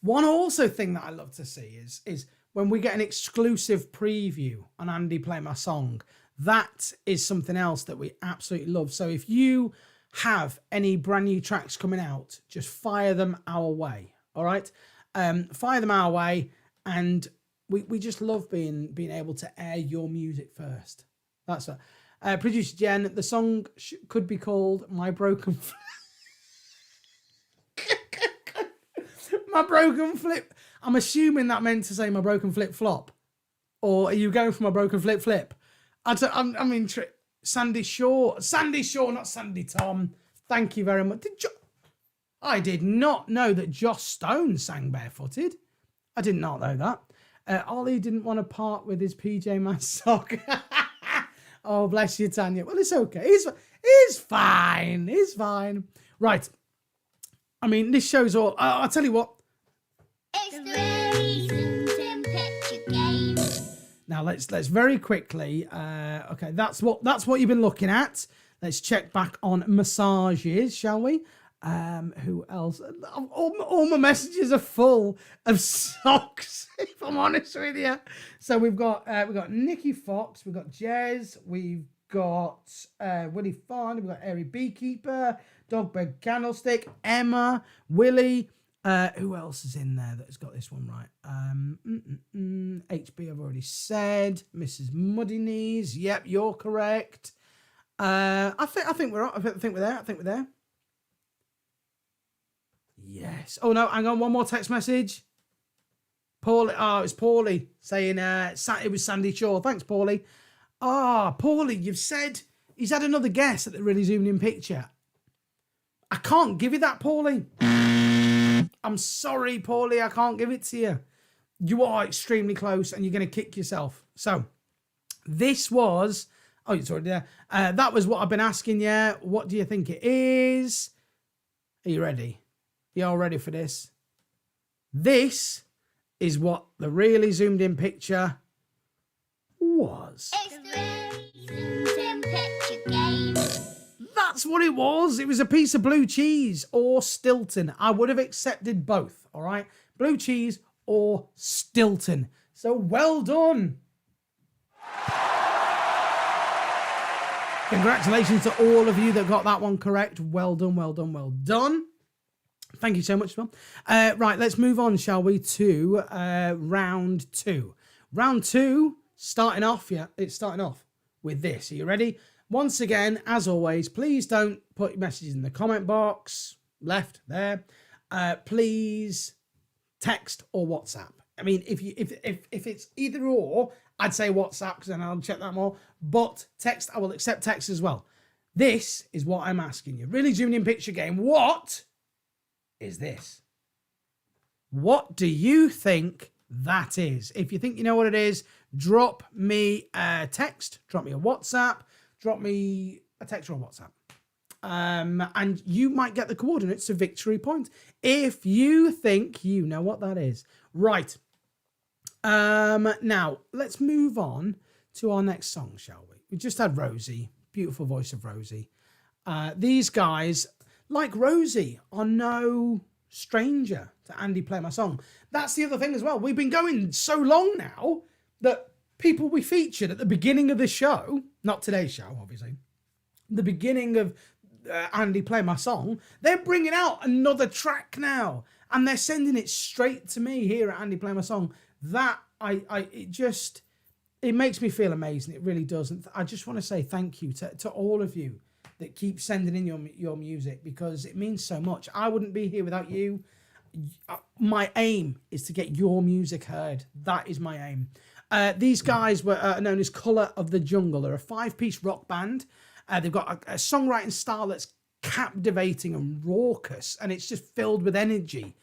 One also thing that I love to see is when we get an exclusive preview on Andy Play My Song. That is something else that we absolutely love. So if you have any brand new tracks coming out, just fire them our way. All right. Fire them our way. And we just love being able to air your music first. That's what. Producer Jen, the song could be called My Broken My Broken Flip. I'm assuming that meant to say My Broken Flip Flop. Or are you going for My Broken Flip Flip? I mean, Sandy Shaw, not Sandy Tom. Thank you very much. I did not know that Joss Stone sang barefooted. I did not know that. Ollie didn't want to part with his PJ Masks sock. Oh, bless you, Tanya. Well, it's okay. It's fine. It's fine. Right. I mean, this show's all... I'll tell you what. It's the reasons in picture games. Now, let's very quickly... okay, that's what you've been looking at. Let's check back on massages, shall we? Who else? All my messages are full of socks, if I'm honest with you. So we've got Nikki Fox, we've got Jez, we've got Willie Farn, we've got Airy Beekeeper, Dogbird Candlestick, Emma, Willie. Who else is in there that's got this one right? HB I've already said. Mrs. Muddy Knees. Yep, you're correct. I think we're there. Yes. Oh no, hang on. One more text message. Paulie. Oh, it's Paulie saying it was Sandy Shaw. Thanks, Paulie. Paulie, you've said he's had another guess at the really zoomed in picture. I can't give you that, Paulie. I'm sorry, Paulie. I can't give it to you. You are extremely close, and you're going to kick yourself. So, this was. Oh, it's already there. That was what I've been asking you. What do you think it is? Are you ready? You all ready for this? This is what the really zoomed in picture was. It's the reasons in picture games. That's what it was. It was a piece of blue cheese or Stilton. I would have accepted both, all right? Blue cheese or Stilton. So well done. Congratulations to all of you that got that one correct. Well done, well done, well done. Thank you so much, Phil. Right, let's move on, shall we, to round two. Round two, starting off with this. Are you ready? Once again, as always, please don't put your messages in the comment box, left there. Please text or WhatsApp. I mean, if it's either or, I'd say WhatsApp because then I'll check that more. But text, I will accept text as well. This is what I'm asking you. Really zoomed in picture game. What is this? What do you think that is? If you think you know what it is, drop me a text, drop me a WhatsApp, drop me a text or a WhatsApp. And you might get the coordinates to victory point if you think you know what that is. Right. Now, let's move on to our next song, shall we? We just had Rosie, beautiful voice of Rosie. These guys, like Rosie, are no stranger to Andy Play My Song. That's the other thing as well. We've been going so long now that people we featured at the beginning of the show, not today's show, obviously, the beginning of Andy Play My Song, they're bringing out another track now. And they're sending it straight to me here at Andy Play My Song. That, it makes me feel amazing. It really does. And I just want to say thank you to all of you that keep sending in your music, because it means so much. I wouldn't be here without you. My aim is to get your music heard. That is my aim. These guys were known as Colour of the Jungle. They're a 5-piece rock band. They've got a songwriting style that's captivating and raucous, and it's just filled with energy.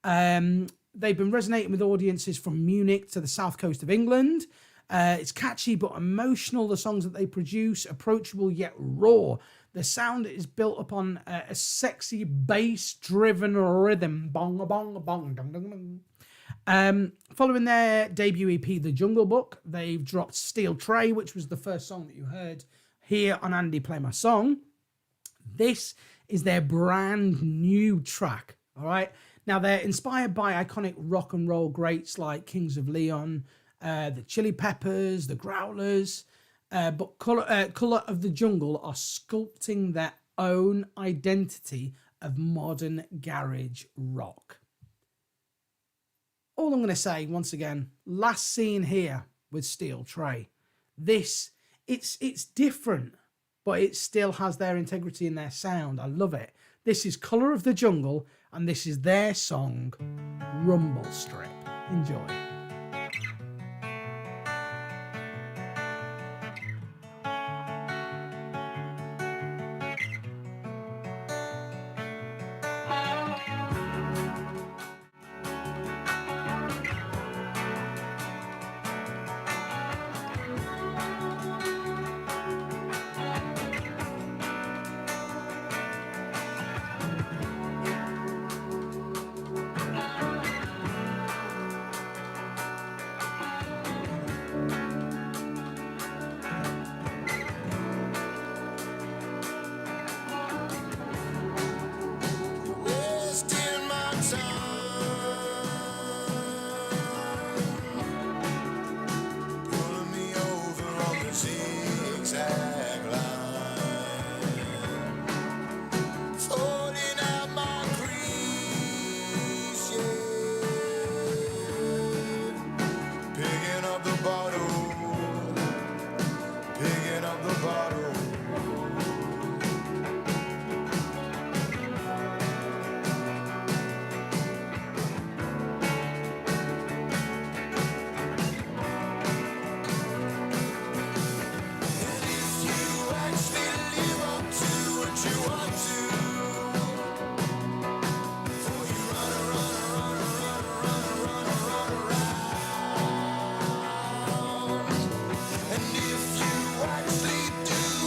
They've been resonating with audiences from Munich to the south coast of England. It's catchy but emotional, the songs that they produce, approachable yet raw. The sound is built upon a sexy bass-driven rhythm. Bong, bong, bong, dong, dong, dong. Following their debut EP, The Jungle Book, they've dropped Steel Tray, which was the first song that you heard here on Andy Play My Song. This is their brand new track, all right? Now, they're inspired by iconic rock and roll greats like Kings of Leon, the Chili Peppers, the Growlers, but Colour of the Jungle are sculpting their own identity of modern garage rock. all I'm going to say once again, last scene here with Steel Tray. This, it's different, but it still has their integrity in their sound. I love it. This is Colour of the Jungle, and this is their song, Rumble Strip. Enjoy. Wasting my time, pulling me over on the zigzag line, falling out my crease, yeah. Picking up the bottle, picking up the bottle. And if you actually do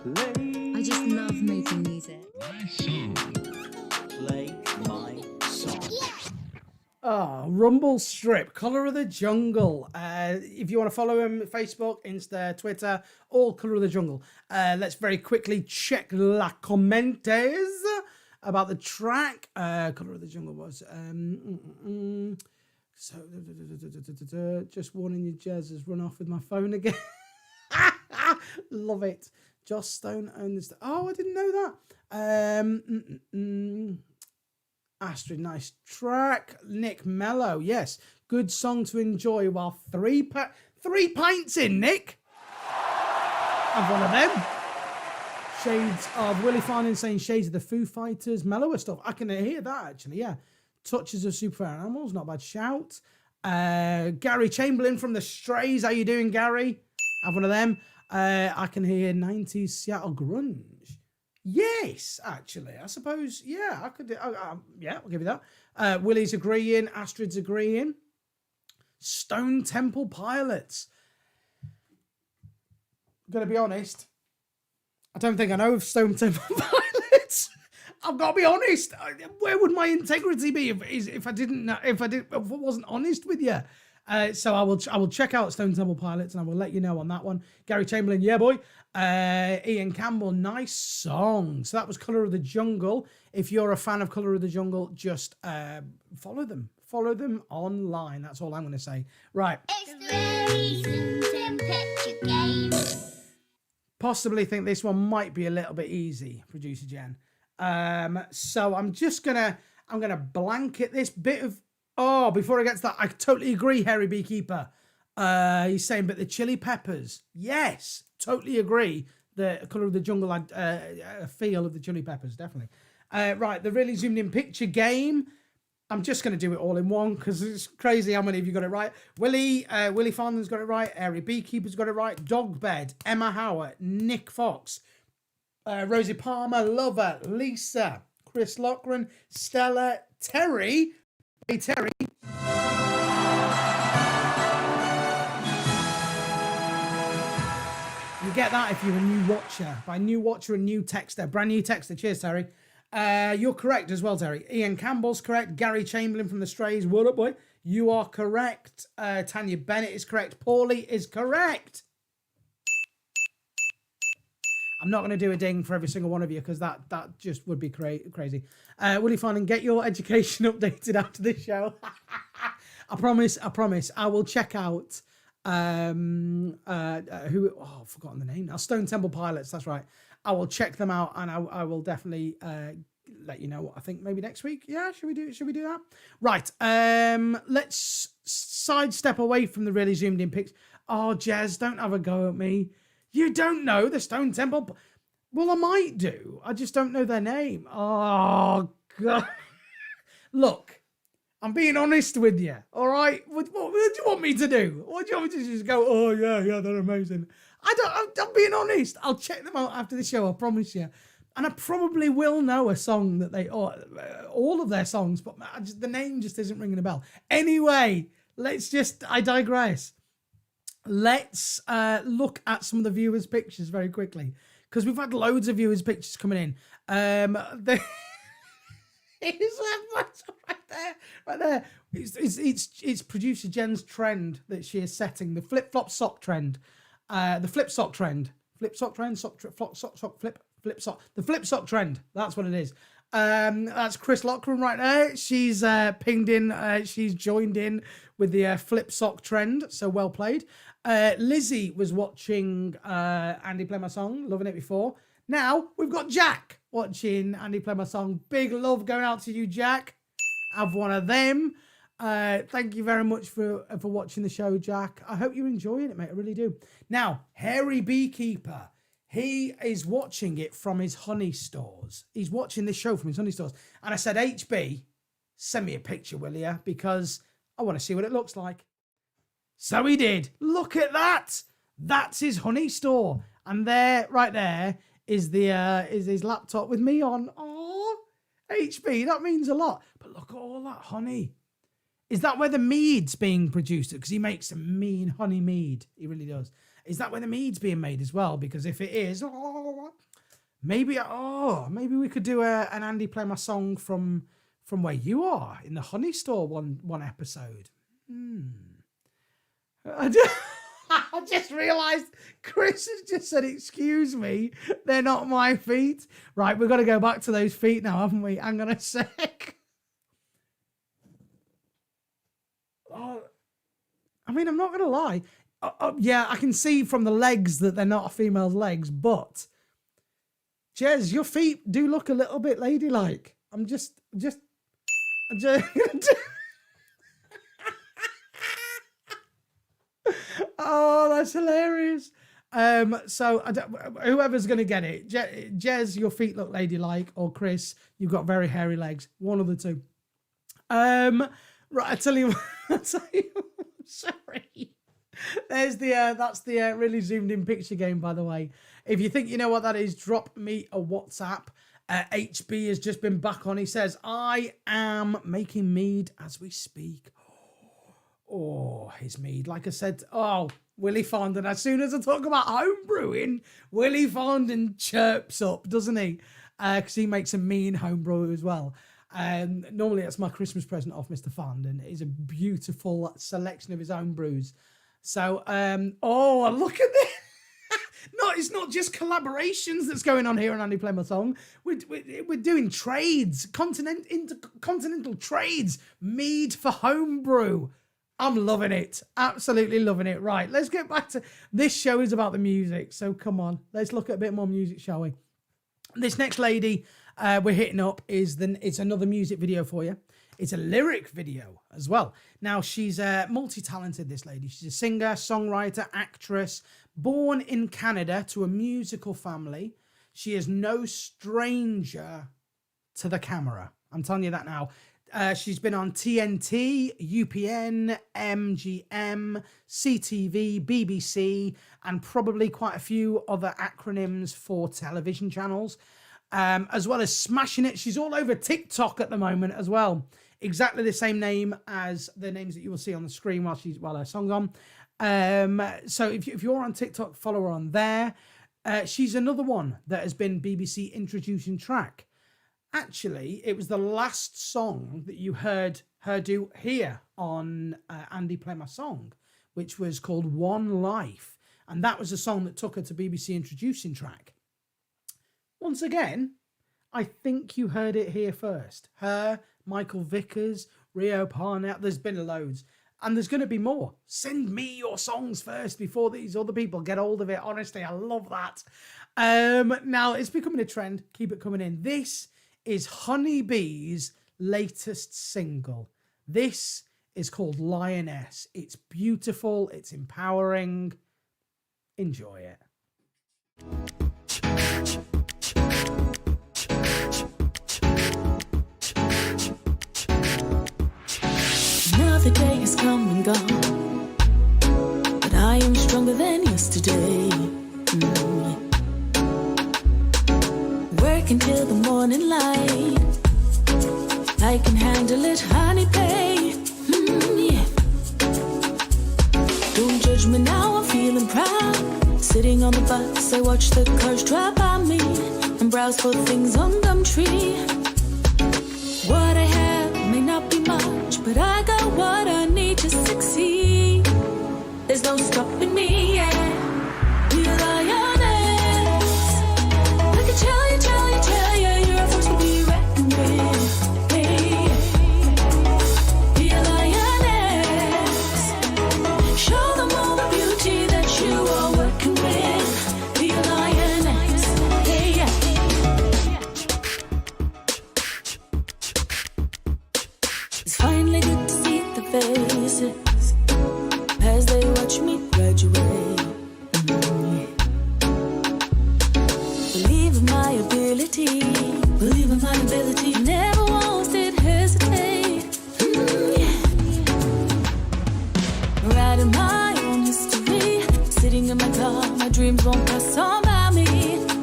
Play I just love making music. my song. Play my song. Oh, Rumble Strip, Colour of the Jungle. If you want to follow him, Facebook, Insta, Twitter, all Colour of the Jungle. Let's very quickly check la commentes about the track. Colour of the Jungle was... So, just warning you, Jez has run off with my phone again. Love it. Joss Stone owned this. Oh, I didn't know that. Astrid, nice track. Nick Mello, yes. Good song to enjoy while three pints in, Nick. Have one of them. Shades of Willie Farnan saying shades of the Foo Fighters, mellower stuff. I can hear that actually, yeah. Touches of Super Animals, not a bad shout. Gary Chamberlain from the Strays, how you doing, Gary? Have one of them. I can hear 90s Seattle grunge. Yes, actually, I suppose. Yeah, I could. Yeah, I'll give you that. Willie's agreeing. Astrid's agreeing. Stone Temple Pilots. Gonna be honest. I don't think I know of Stone Temple Pilots. I've got to be honest. Where would my integrity be if I didn't know, if I wasn't honest with you? So I will check out Stone Temple Pilots and I will let you know on that one. Gary Chamberlain, yeah boy. Ian Campbell, nice song. So that was Colour of the Jungle. If you're a fan of Colour of the Jungle, just follow them. Follow them online. That's all I'm going to say. Right. Possibly think this one might be a little bit easy, producer Jen. So I'm gonna blanket this bit of. Oh, before I get to that, I totally agree, Harry Beekeeper. He's saying, but the Chili Peppers, yes, totally agree. The Colour of the Jungle had a feel of the Chili Peppers, definitely. Right, the really zoomed in picture game. I'm just going to do it all in one because it's crazy how many of you got it right. Willie Farnham's got it right. Harry Beekeeper's got it right. Dogbed, Emma Howard, Nick Fox, Rosie Palmer, Lover, Lisa, Chris Lochran, Stella, Terry. Hey, Terry. You get that if you're a new watcher. By new watcher, a new texter. Brand new texter. Cheers, Terry. You're correct as well, Terry. Ian Campbell's correct. Gary Chamberlain from the Strays. What up, boy? You are correct. Tanya Bennett is correct. Paulie is correct. I'm not going to do a ding for every single one of you because that just would be crazy. Willie Farnan, get your education updated after this show. I promise. I will check out who. Oh, I've forgotten the name now. Stone Temple Pilots. That's right. I will check them out and I will definitely let you know what I think maybe next week. Yeah, should we do that? Right. Let's sidestep away from the really zoomed in pics. Oh, Jez, don't have a go at me. You don't know the Stone Temple? Well, I might do. I just don't know their name. Oh, God. Look, I'm being honest with you, all right? What do you want me to do? What do you want me to just go, oh, yeah, they're amazing? I'm being honest. I'll check them out after the show, I promise you. And I probably will know a song that all of their songs, but the name just isn't ringing a bell. Anyway, I digress. Let's look at some of the viewers' pictures very quickly because we've had loads of viewers' pictures coming in. Here's right there. It's producer Jen's trend that she is setting, the flip-flop sock trend, the flip sock trend, the flip sock trend. That's what it is. That's Chris Lochran right there. She's pinged in. She's joined in with the flip sock trend. So well played. Lizzie was watching Andy play my song, loving it before. Now we've got Jack watching Andy play my song. Big love going out to you, Jack. Have one of them. Thank you very much for watching the show, Jack. I hope you're enjoying it, mate. I really do. Now, Harry Beekeeper. He is watching it from his honey stores. He's watching this show from his honey stores. And I said, HB, send me a picture, will you? Because I want to see what it looks like. So he did. Look at that. That's his honey store. And there, right there, is his laptop with me on. Oh, HB, that means a lot. But look at all that honey. Is that where the mead's being produced? Because he makes some mean honey mead. He really does. Is that where the mead's being made as well? Because if it is, maybe we could do an Andy Play My Song from where you are in the honey store one episode. I just realised Chris has just said, excuse me, they're not my feet. Right, we've got to go back to those feet now, haven't we? Hang on a sec. Oh, I mean, I'm not going to lie. Yeah, I can see from the legs that they're not a female's legs, but Jez, your feet do look a little bit ladylike. I'm just oh, that's hilarious. So whoever's going to get it, Jez, your feet look ladylike, or Chris, you've got very hairy legs. One of the two. Right, I tell you, sorry. There's that's the really zoomed in picture game, by the way. If you think you know what that is, drop me a WhatsApp. HB has just been back on. He says, I am making mead as we speak. Oh, his mead. Like I said, Willie Fondon. As soon as I talk about home brewing, Willie Fondon chirps up, doesn't he? Because he makes a mean home brew as well. Normally that's my Christmas present off Mr. Fondon. It is a beautiful selection of his own brews. So, look at this. No, it's not just collaborations that's going on here on Andy Play My Song. We're doing trades, intercontinental trades, mead for homebrew. I'm loving it. Absolutely loving it. Right, let's get back to this show is about the music. So come on, let's look at a bit more music, shall we? This next lady we're hitting up it's another music video for you. It's a lyric video as well. Now, she's multi-talented, this lady. She's a singer, songwriter, actress, born in Canada to a musical family. She is no stranger to the camera. I'm telling you that now. She's been on TNT, UPN, MGM, CTV, BBC, and probably quite a few other acronyms for television channels, as well as smashing it. She's all over TikTok at the moment as well. Exactly the same name as the names that you will see on the screen while her song's on. So if you're on TikTok, follow her on there. She's another one that has been BBC introducing track. Actually, it was the last song that you heard her do here on Andy Play My Song, which was called One Life. And that was a song that took her to BBC introducing track. Once again, I think you heard it here first. Her, Michael Vickers, Rio Parnell, there's been loads. And there's going to be more. Send me your songs first before these other people get hold of it. Honestly, I love that. Now, it's becoming a trend. Keep it coming in. This is HunnyB's latest single. This is called Lioness. It's beautiful. It's empowering. Enjoy it. Another day has come and gone, but I am stronger than yesterday. Work until the morning light. I can handle it, honey, babe. Yeah. Don't judge me now, I'm feeling proud. Sitting on the bus, I watch the cars drive by me and browse for things on Gumtree. What I have may not be much, but I got what I need to succeed. There's no stopping me, yeah. Be a lioness. I can tell you, you're a force to be reckoned with. Hey. Be a lioness. Show them all the beauty that you are working with. Be a lioness. Hey, yeah. It's finally good to see the faces as they watch me graduate. Believe in my ability, believe in my ability. Never once did hesitate. Yeah. Writing my own history, sitting in my car, my dreams won't pass on by me.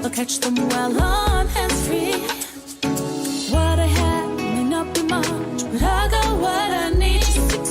I'll catch them while on hands free. What I have may not be much, but I got what I need to succeed.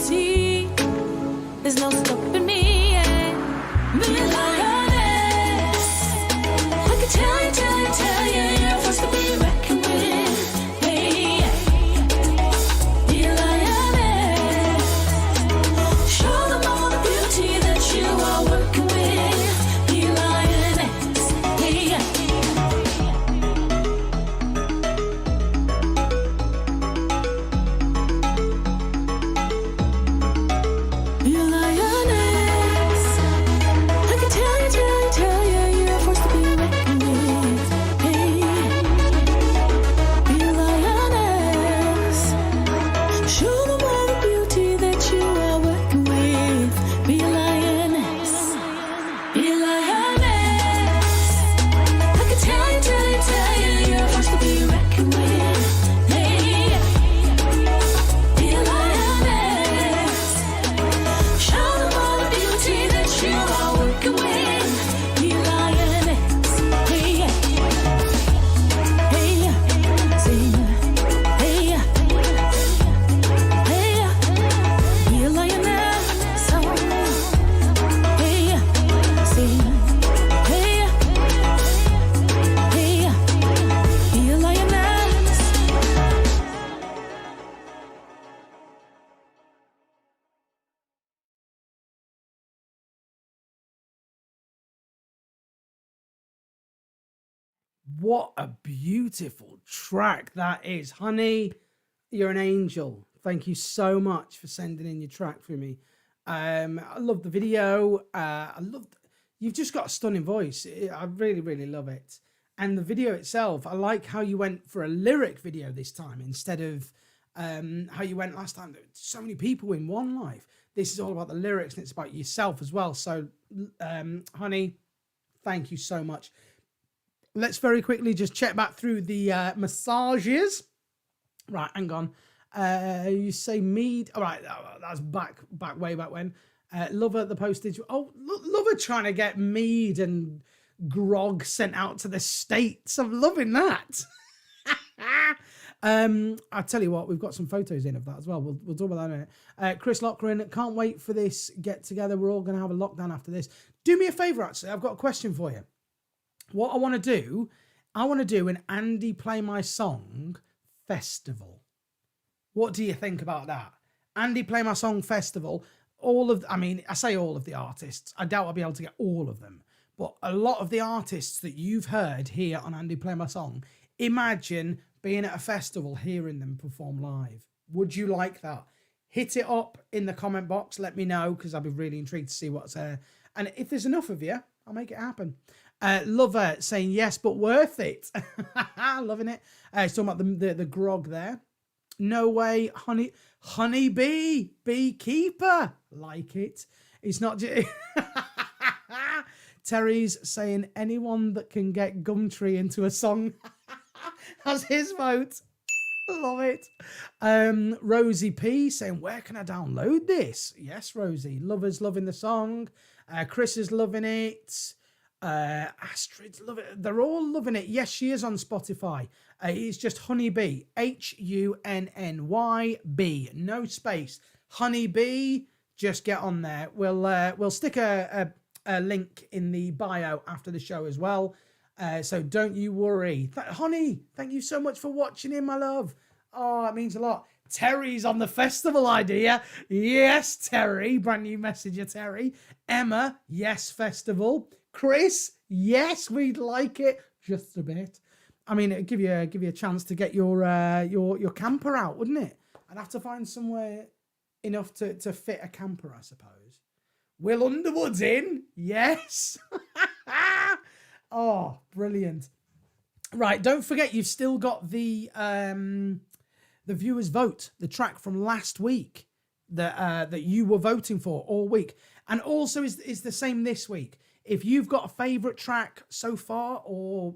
What a beautiful track that is. Honey, you're an angel. Thank you so much for sending in your track for me. I love the video. You've just got a stunning voice. I really, really love it. And the video itself, I like how you went for a lyric video this time instead of how you went last time. So many people in one life. This is all about the lyrics and it's about yourself as well. So, Honey, thank you so much. Let's very quickly just check back through the massages. Right, hang on. You say mead. All right, that's way back when. Lover the postage. Oh, Lover trying to get mead and grog sent out to the States. I'm loving that. I'll tell you what, we've got some photos in of that as well. We'll talk about that in a minute. Chris Lochran, can't wait for this get together. We're all going to have a lockdown after this. Do me a favour, actually. I've got a question for you. What I want to do an Andy Play My Song festival. What do you think about that? Andy Play My Song festival. I say all of the artists. I doubt I'll be able to get all of them. But a lot of the artists that you've heard here on Andy Play My Song, imagine being at a festival, hearing them perform live. Would you like that? Hit it up in the comment box. Let me know, because I'll be really intrigued to see what's there. And if there's enough of you, I'll make it happen. Lover saying yes, but worth it. Loving it. He's talking about the grog there. No way, HunnyB, beekeeper. Like it. It's not just... Terry's saying anyone that can get Gumtree into a song has his vote. Love it. Rosie P saying, where can I download this? Yes, Rosie. Lover's loving the song. Chris is loving it. Astrid's loving it. They're all loving it. Yes, she is on Spotify. It's just HunnyB. HUNNYB. No space. HunnyB. Just get on there. We'll stick a link in the bio after the show as well. So don't you worry. Honey, thank you so much for watching in, my love. Oh, it means a lot. Terry's on the festival idea. Yes, Terry. Brand new messenger, Terry. Emma, yes, festival. Chris, yes, we'd like it. Just a bit. I mean, it'd give you a chance to get your camper out, wouldn't it? I'd have to find somewhere enough to fit a camper, I suppose. Will Underwood's in? Yes. Oh, brilliant. Right, don't forget you've still got the viewers vote, the track from last week that you were voting for all week. And also is the same this week. If you've got a favourite track so far, or,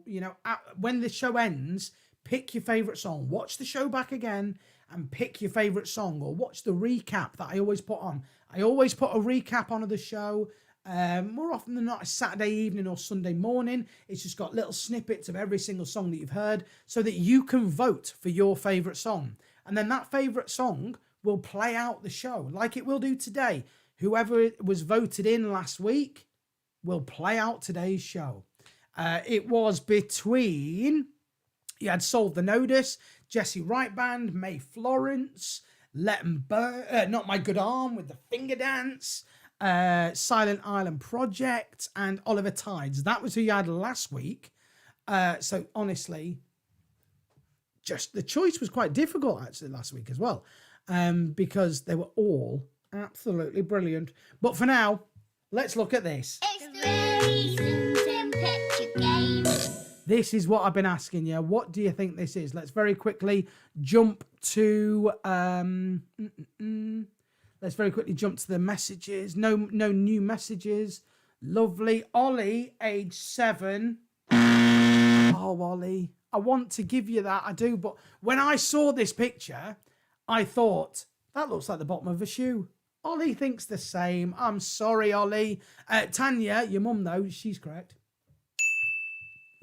when the show ends, pick your favourite song. Watch the show back again and pick your favourite song, or watch the recap that I always put on. I always put a recap on of the show. More often than not, a Saturday evening or Sunday morning. It's just got little snippets of every single song that you've heard so that you can vote for your favourite song. And then that favourite song will play out the show like it will do today. Whoever was voted in last week will play out today's show. It was between... You had Solve the Notice, Jesse Wright Band, May Florence, Let 'Em Burn, Not My Good Arm with the Finger Dance, Silent Island Project, and Oliver Tides. That was who you had last week. So honestly, just the choice was quite difficult actually last week as well, because they were all absolutely brilliant. But for now, let's look at this. It's the reason temperature game. This is what I've been asking you. What do you think this is? Let's very quickly jump to let's very quickly jump to the messages. No new messages. Lovely. Ollie, age 7. Oh, Ollie. I want to give you that. I do. But when I saw this picture, I thought, that looks like the bottom of a shoe. Ollie thinks the same. I'm sorry, Ollie. Tanya, your mum, though, she's correct.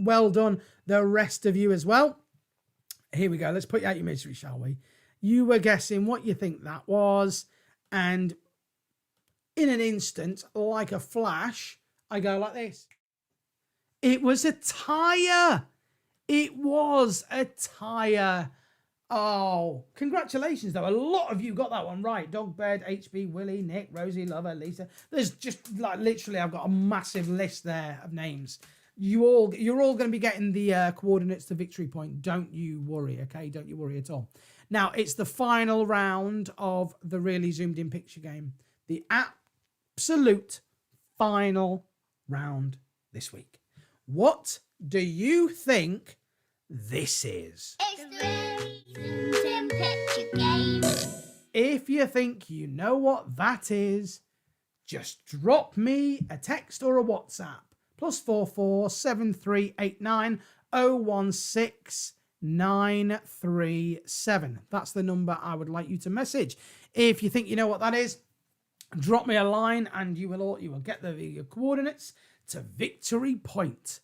Well done, the rest of you as well. Here we go. Let's put you out your misery, shall we? You were guessing what you think that was. And in an instant, like a flash, I go like this. It was a tyre. It was a tyre. Oh, congratulations, though. A lot of you got that one right. Dogbed, HB, Willie, Nick, Rosie, Lover, Lisa. There's just, like, literally, I've got a massive list there of names. you're all going to be getting the coordinates to victory point. Don't you worry, okay? Don't you worry at all. Now, it's the final round of the really zoomed in picture game. The absolute final round this week. What do you think this is? It's the very zoomed in picture game. If you think you know what that is, just drop me a text or a WhatsApp. +44 7389 016 937. That's the number I would like you to message. If you think you know what that is, drop me a line and you will get the coordinates to victory point.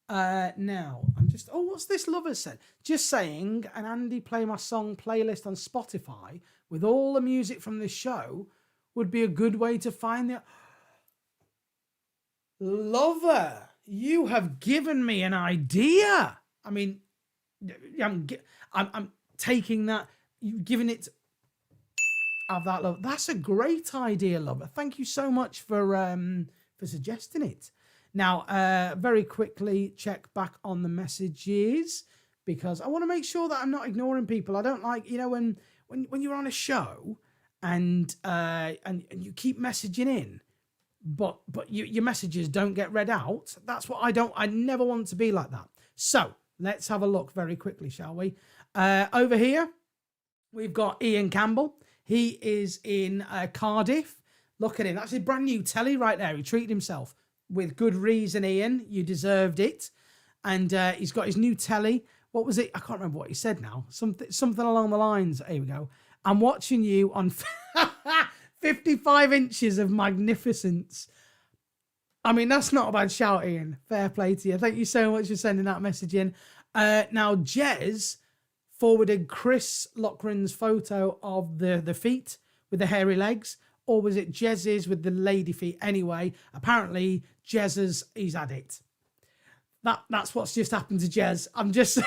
Now I'm just what's this lover said? Just saying an Andy Play My Song playlist on Spotify with all the music from this show would be a good way to find the lover. You have given me an idea. I mean, I'm taking that. You've given it of that love. That's a great idea, lover. Thank you so much for suggesting it. Now, very quickly check back on the messages because I want to make sure that I'm not ignoring people. I don't like, when you're on a show and you keep messaging in, but your messages don't get read out. That's what I never want to be like that. So let's have a look very quickly, shall we? Over here, we've got Ian Campbell. He is in Cardiff. Look at him. That's his brand new telly right there. He treated himself with good reason, Ian. You deserved it. And he's got his new telly. What was it? I can't remember what he said now. Something along the lines. Here we go. I'm watching you on 55 inches of magnificence. I mean, that's not a bad shout, Ian. Fair play to you. Thank you so much for sending that message in. Now, Jez forwarded Chris Loughran's photo of the feet with the hairy legs. Or was it Jez's with the lady feet? Anyway, apparently Jez's, he's had it. That's what's just happened to Jez. I'm just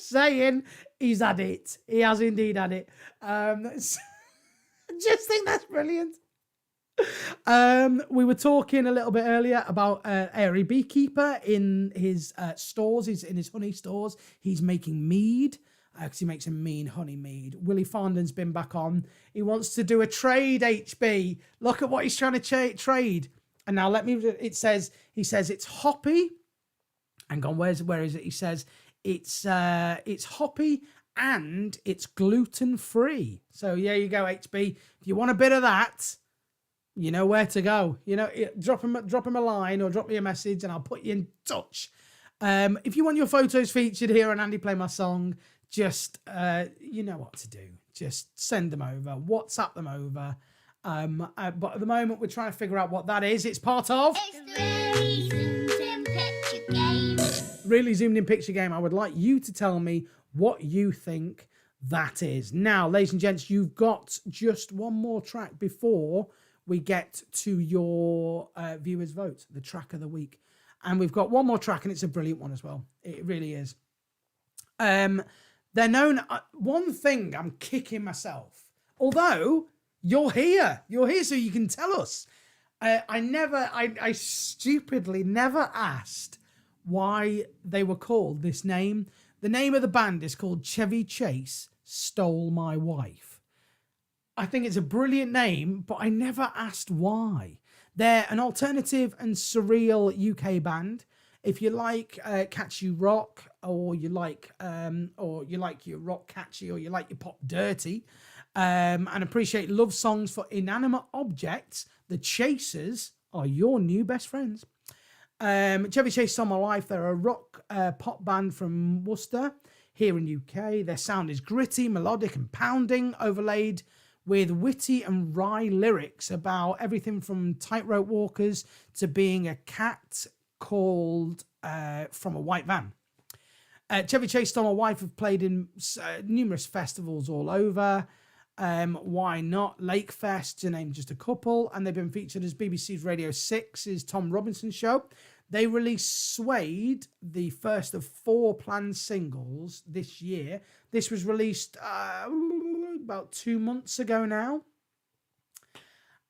saying he's had it. He has indeed had it. I just think that's brilliant. We were talking a little bit earlier about Airy Beekeeper in his stores. He's in his honey stores. He's making mead. Because he makes a mean honey mead. Willie Fondon's been back on. He wants to do a trade, HB. Look at what he's trying to trade. And now he says it's hoppy. Hang on, where is it? He says it's hoppy and it's gluten free. So yeah, you go, HB. If you want a bit of that, you know where to go. Drop him a line or drop me a message and I'll put you in touch. If you want your photos featured here on Andy Play My Song, just, you know what to do. Just send them over. WhatsApp them over. But at the moment, we're trying to figure out what that is. It's part of... It's the really zoomed in picture game. Really zoomed in picture game. I would like you to tell me what you think that is. Now, ladies and gents, you've got just one more track before we get to your viewers' vote, the track of the week. And we've got one more track, and it's a brilliant one as well. It really is. They're known... one thing, I'm kicking myself. Although, you're here so you can tell us. I stupidly never asked why they were called this name. The name of the band is called Chevy Chase Stole My Wife. I think it's a brilliant name, but I never asked why. They're an alternative and surreal UK band. If you like catchy rock, or you like your rock catchy, or you like your pop dirty, and appreciate love songs for inanimate objects, the Chasers are your new best friends. Chevy Chase Stole My Wife. They're a rock pop band from Worcester here in UK. Their sound is gritty, melodic, and pounding, overlaid with witty and wry lyrics about everything from tightrope walkers to being a cat called From a White Van. Chevy Chase Stole My Wife have played in numerous festivals all over. Why Not? Lake Fest, to name just a couple. And they've been featured as BBC's Radio 6's Tom Robinson show. They released Suede, the first of 4 planned singles this year. This was released about 2 months ago now.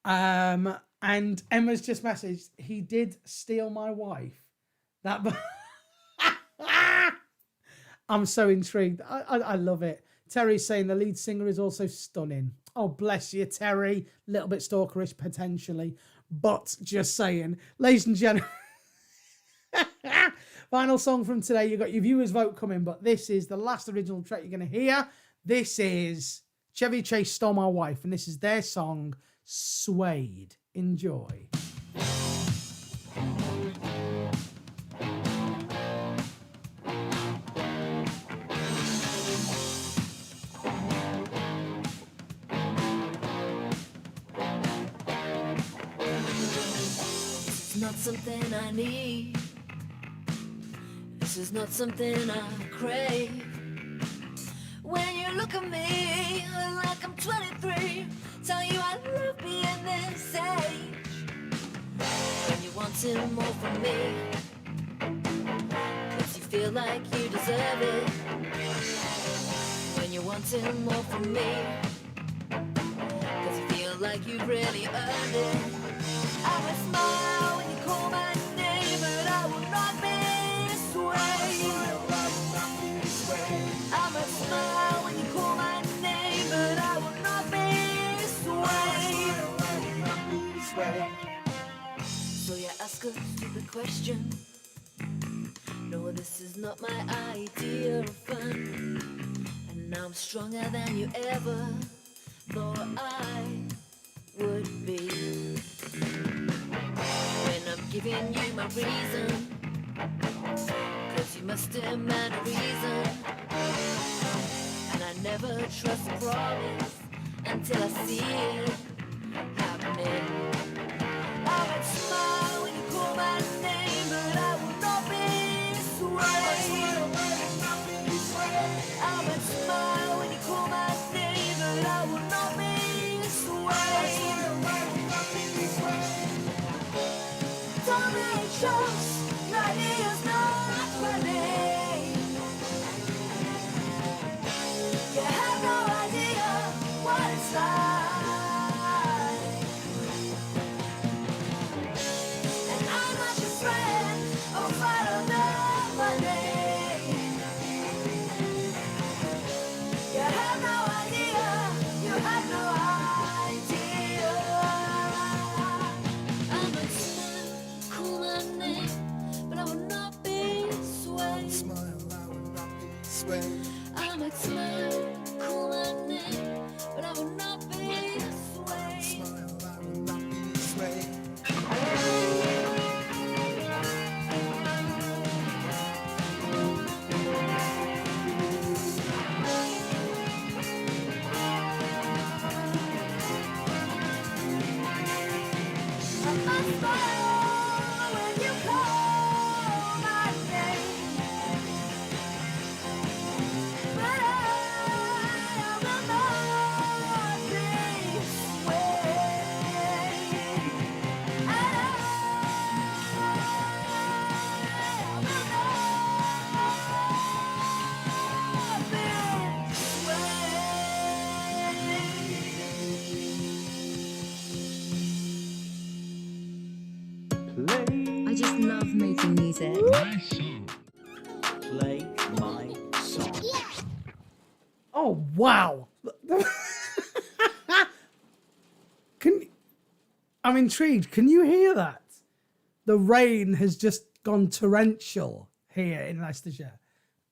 And Emma's just messaged, he did steal my wife. That. I'm so intrigued. I love it. Terry's saying the lead singer is also stunning. Oh, bless you, Terry. Little bit stalkerish potentially, but just saying. Ladies and gentlemen, final song from today. You got your viewers' vote coming, but this is the last original track you're going to hear. This is Chevy Chase Stole My Wife, and this is their song, Suede. Enjoy. Not something I need. This is not something I crave. When you look at me like I'm 23, tell you I love being this age. When you wanting more from me, 'cause you feel like you deserve it. When you're wanting more from me, 'cause you feel like you really earned it. I will smile when you call my name, but I will not be swayed. I will smile when you call my name, but I will not be swayed. So you ask a stupid question. No, this is not my idea of fun. And now I'm stronger than you ever thought I would be. When I'm giving you my reason, 'cause you must demand a reason. And I never trust a promise until I see it happening. I would smile when you call my name, but I will not be swayed. I would smile when you call my name, but I will not be swayed. Don't make shows, right here's not funny. You have no idea what it's like. And I'm not your friend, I'll follow the money. You have no idea, you have no idea. I'm a smile, call my name, but I will not be swayed. Smile, I will not be swayed. I'm a smile, call my name, but I will not be swayed. Smile, I will not be swayed. I must smile when you call my name, but I will not be swayed. And I will not be Play I just love making music. my song. Play my song. Oh, wow. I'm intrigued. Can you hear that? The rain has just gone torrential here in Leicestershire.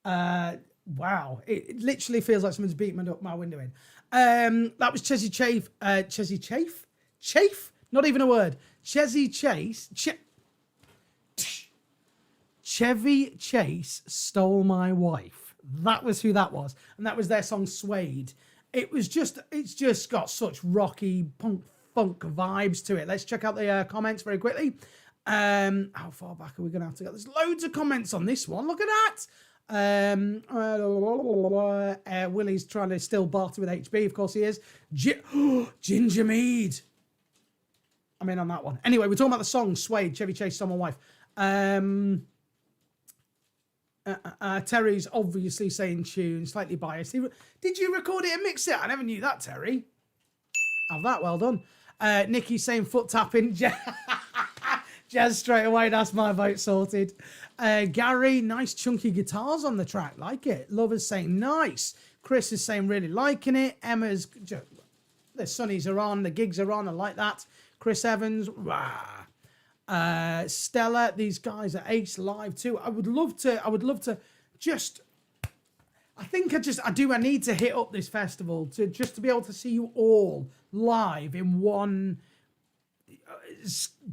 Wow. It literally feels like someone's beating my window in. That was Chevy Chafe. Chevy Chafe? Chafe? Not even a word. Chevy Chase. Chevy Chase Stole My Wife. That was who that was. And that was their song Suede. It's just got such rocky punk funk vibes to it. Let's check out the comments very quickly. How far back are we going to have to go? There's loads of comments on this one. Look at that. Willie's trying to still barter with HB. Of course he is. Ginger Mead. I'm in on that one. Anyway, we're talking about the song Suede, Chevy Chase Stole My Wife. Terry's obviously saying tune, slightly biased. Did you record it and mix it? I never knew that, Terry. Have that, well done. Nikki's saying foot tapping. Jez straight away, that's my vote sorted. Gary, nice chunky guitars on the track, like it. Lover's saying nice. Chris is saying really liking it. Emma's, the sunnies are on, the gigs are on, I like that. Chris Evans, rah. Stella, these guys are ace live too. I would love to just, I need to hit up this festival to be able to see you all live in one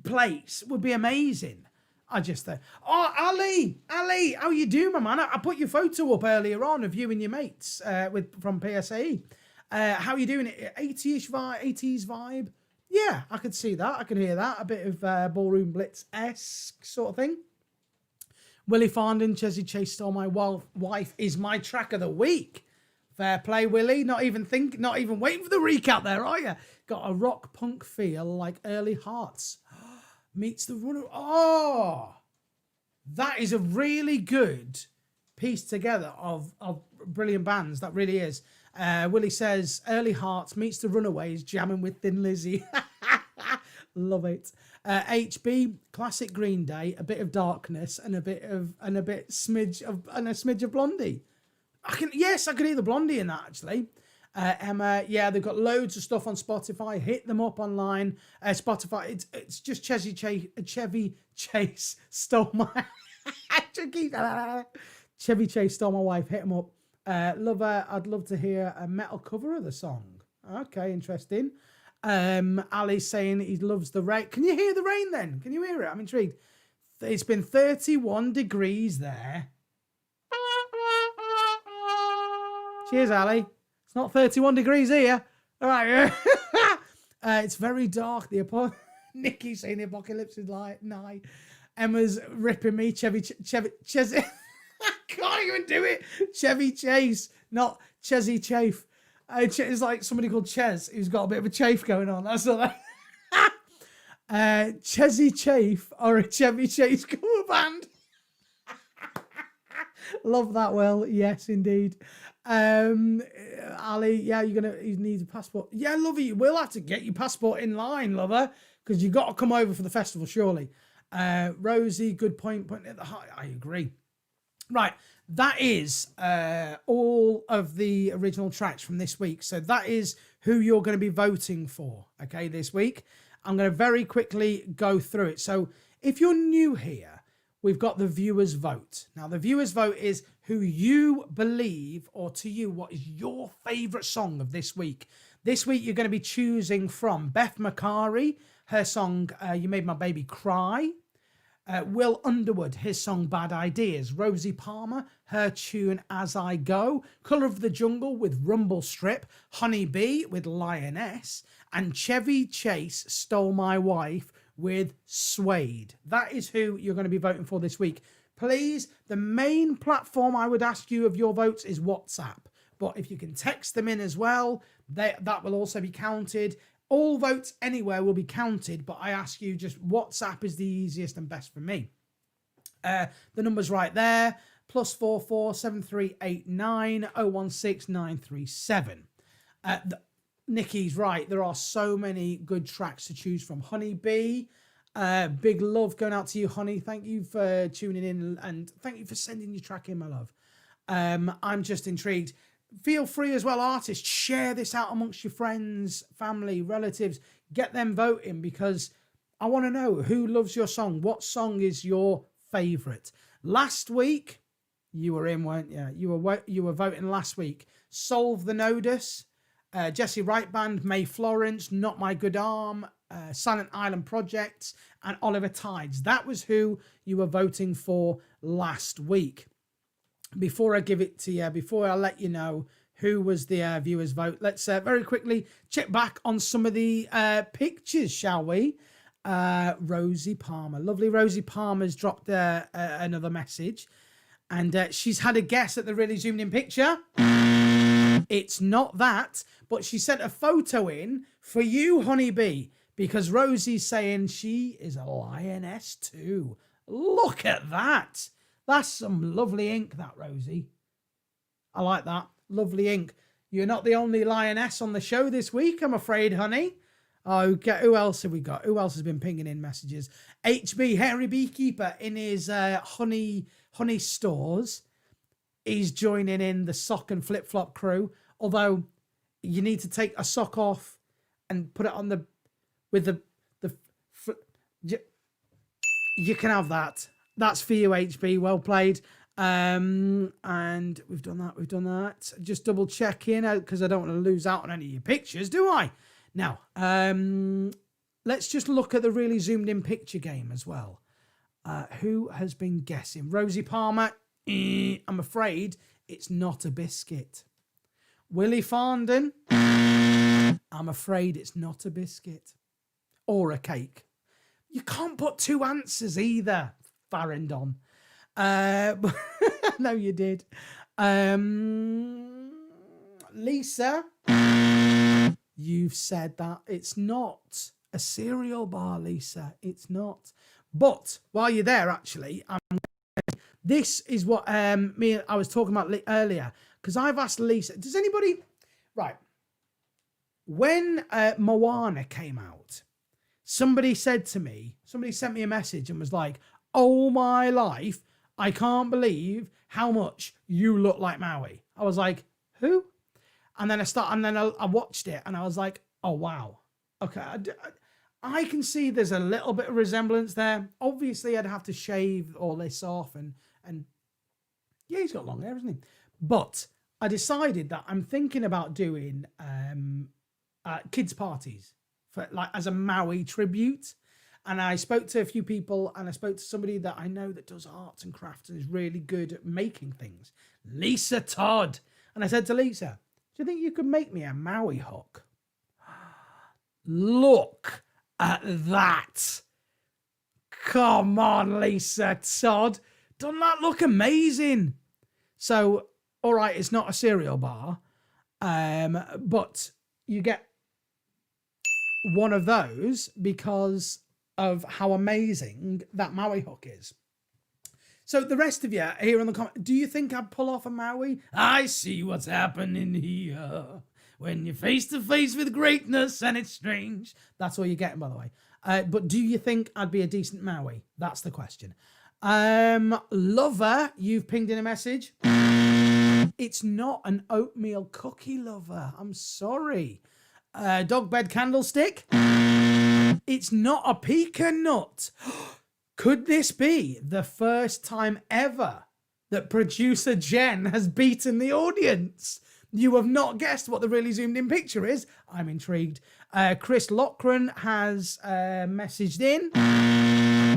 place would be amazing. I just Ali, how you doing, my man? I put your photo up earlier on of you and your mates from PSAE. How you doing? 80s vibe. Yeah, I could see that. I could hear that. A bit of Ballroom Blitz-esque sort of thing. Willie Farndon, Chevy Chase Stole My Wife is my track of the week. Fair play, Willie. Not even waiting for the recap there, are you? Got a rock punk feel like Early Hearts. Meets the Runner. Oh, that is a really good piece together of brilliant bands. That really is. Willie says Early Hearts meets the Runaways jamming with Thin Lizzy. Love it. HB, classic Green Day, a bit of Darkness and a smidge of Blondie. I can hear the Blondie in that actually. Emma, yeah, they've got loads of stuff on Spotify. Hit them up online. Spotify, it's just Chevy Chase Stole My Chevy Chase Stole My Wife. Hit them up. Lover, I'd love to hear a metal cover of the song. Okay, interesting. Ali's saying he loves the rain. Can you hear the rain then? Can you hear it? I'm intrigued. It's been 31 degrees there. Cheers, Ali. It's not 31 degrees here. All right. It's very dark. Nikki's saying the apocalypse is nigh. Emma's ripping me. Chevy. I can't even do it. Chevy Chase, not Chezzy Chafe. It's like somebody called Ches who's got a bit of a chafe going on. That's all that. Chezzy Chafe or a Chevy Chase cover band. Love that. Well, yes, indeed. Ali, yeah, you need a passport. Yeah, lover, you will have to get your passport in line, lover, because you got to come over for the festival, surely. Rosie, good point. Putting it at the high. I agree. Right, that is all of the original tracks from this week. So that is who you're going to be voting for, okay, this week. I'm going to very quickly go through it. So if you're new here, we've got the viewers' vote. Now, the viewers' vote is who you believe, or to you, what is your favourite song of this week. This week, you're going to be choosing from Beth Macari, her song, You Made My Baby Cry. Will Underwood, his song Bad Ideas. Rosie Palmer, her tune As I Go. Colour of the Jungle with Rumble Strip. HunnyB with Lioness. And Chevy Chase Stole My Wife with Suede. That is who you're going to be voting for this week. Please, the main platform I would ask you of your votes is WhatsApp. But if you can text them in as well, that will also be counted. All votes anywhere will be counted, but I ask you, just WhatsApp is the easiest and best for me. The number's right there. +44 7389 016 937. Nikki's right. There are so many good tracks to choose from. HunnyB, big love going out to you, Honey. Thank you for tuning in and thank you for sending your track in, my love. I'm just intrigued. Feel free as well, artists, share this out amongst your friends, family, relatives. Get them voting because I want to know who loves your song. What song is your favourite? Last week, you were in, weren't you? You were voting last week. Solve the Nodus, Jesse Wright Band, May Florence, Not My Good Arm, Silent Island Projects, and Oliver Tides. That was who you were voting for last week. Before I give it to you, before I let you know who was the viewers' vote, let's very quickly check back on some of the pictures, shall we? Rosie Palmer. Lovely Rosie Palmer's dropped another message. And she's had a guess at the really zoomed in picture. It's not that, but she sent a photo in for you, HunnyB, because Rosie's saying she is a lioness too. Look at that. That's some lovely ink, that, Rosie. I like that. Lovely ink. You're not the only lioness on the show this week, I'm afraid, honey. Okay, who else have we got? Who else has been pinging in messages? HB, Hairy Beekeeper, in his honey stores. He's joining in the sock and flip-flop crew. Although you need to take a sock off and put it on you can have that. That's for you, HB. Well played. And we've done that. Just double checking because I don't want to lose out on any of your pictures, do I? Now, let's just look at the really zoomed in picture game as well. Who has been guessing? Rosie Palmer. I'm afraid it's not a biscuit. Willie Farndon. I'm afraid it's not a biscuit or a cake. You can't put two answers either, Farindon. No, you did. Lisa, you've said that it's not a cereal bar, Lisa. It's not. But while you're there, actually, this is what I was talking about earlier, because I've asked Lisa, does anybody... Right. When Moana came out, somebody sent me a message and was like, oh my life, I can't believe how much you look like Maui. I was like, who? And then I watched it and I was like, oh wow. Okay, I can see there's a little bit of resemblance there. Obviously, I'd have to shave all this off and yeah, he's got long hair, hasn't he? But I decided that I'm thinking about doing kids parties for like as a Maui tribute. And I spoke to a few people, and I spoke to somebody that I know that does arts and crafts and is really good at making things. Lisa Todd. And I said to Lisa, do you think you could make me a Maui hook? Look at that. Come on, Lisa Todd. Doesn't that look amazing? So, all right, it's not a cereal bar, but you get one of those because of how amazing that Maui hook is. So the rest of you here in the comment, do you think I'd pull off a Maui? I see what's happening here. When you're face to face with greatness and it's strange. That's all you're getting, by the way. But do you think I'd be a decent Maui? That's the question. Lover, you've pinged in a message. It's not an oatmeal cookie, Lover. I'm sorry. Dog bed candlestick. It's not a pecan nut. Could this be the first time ever that producer Jen has beaten the audience? You have not guessed what the really zoomed in picture is. I'm intrigued. Chris Lochran has messaged in.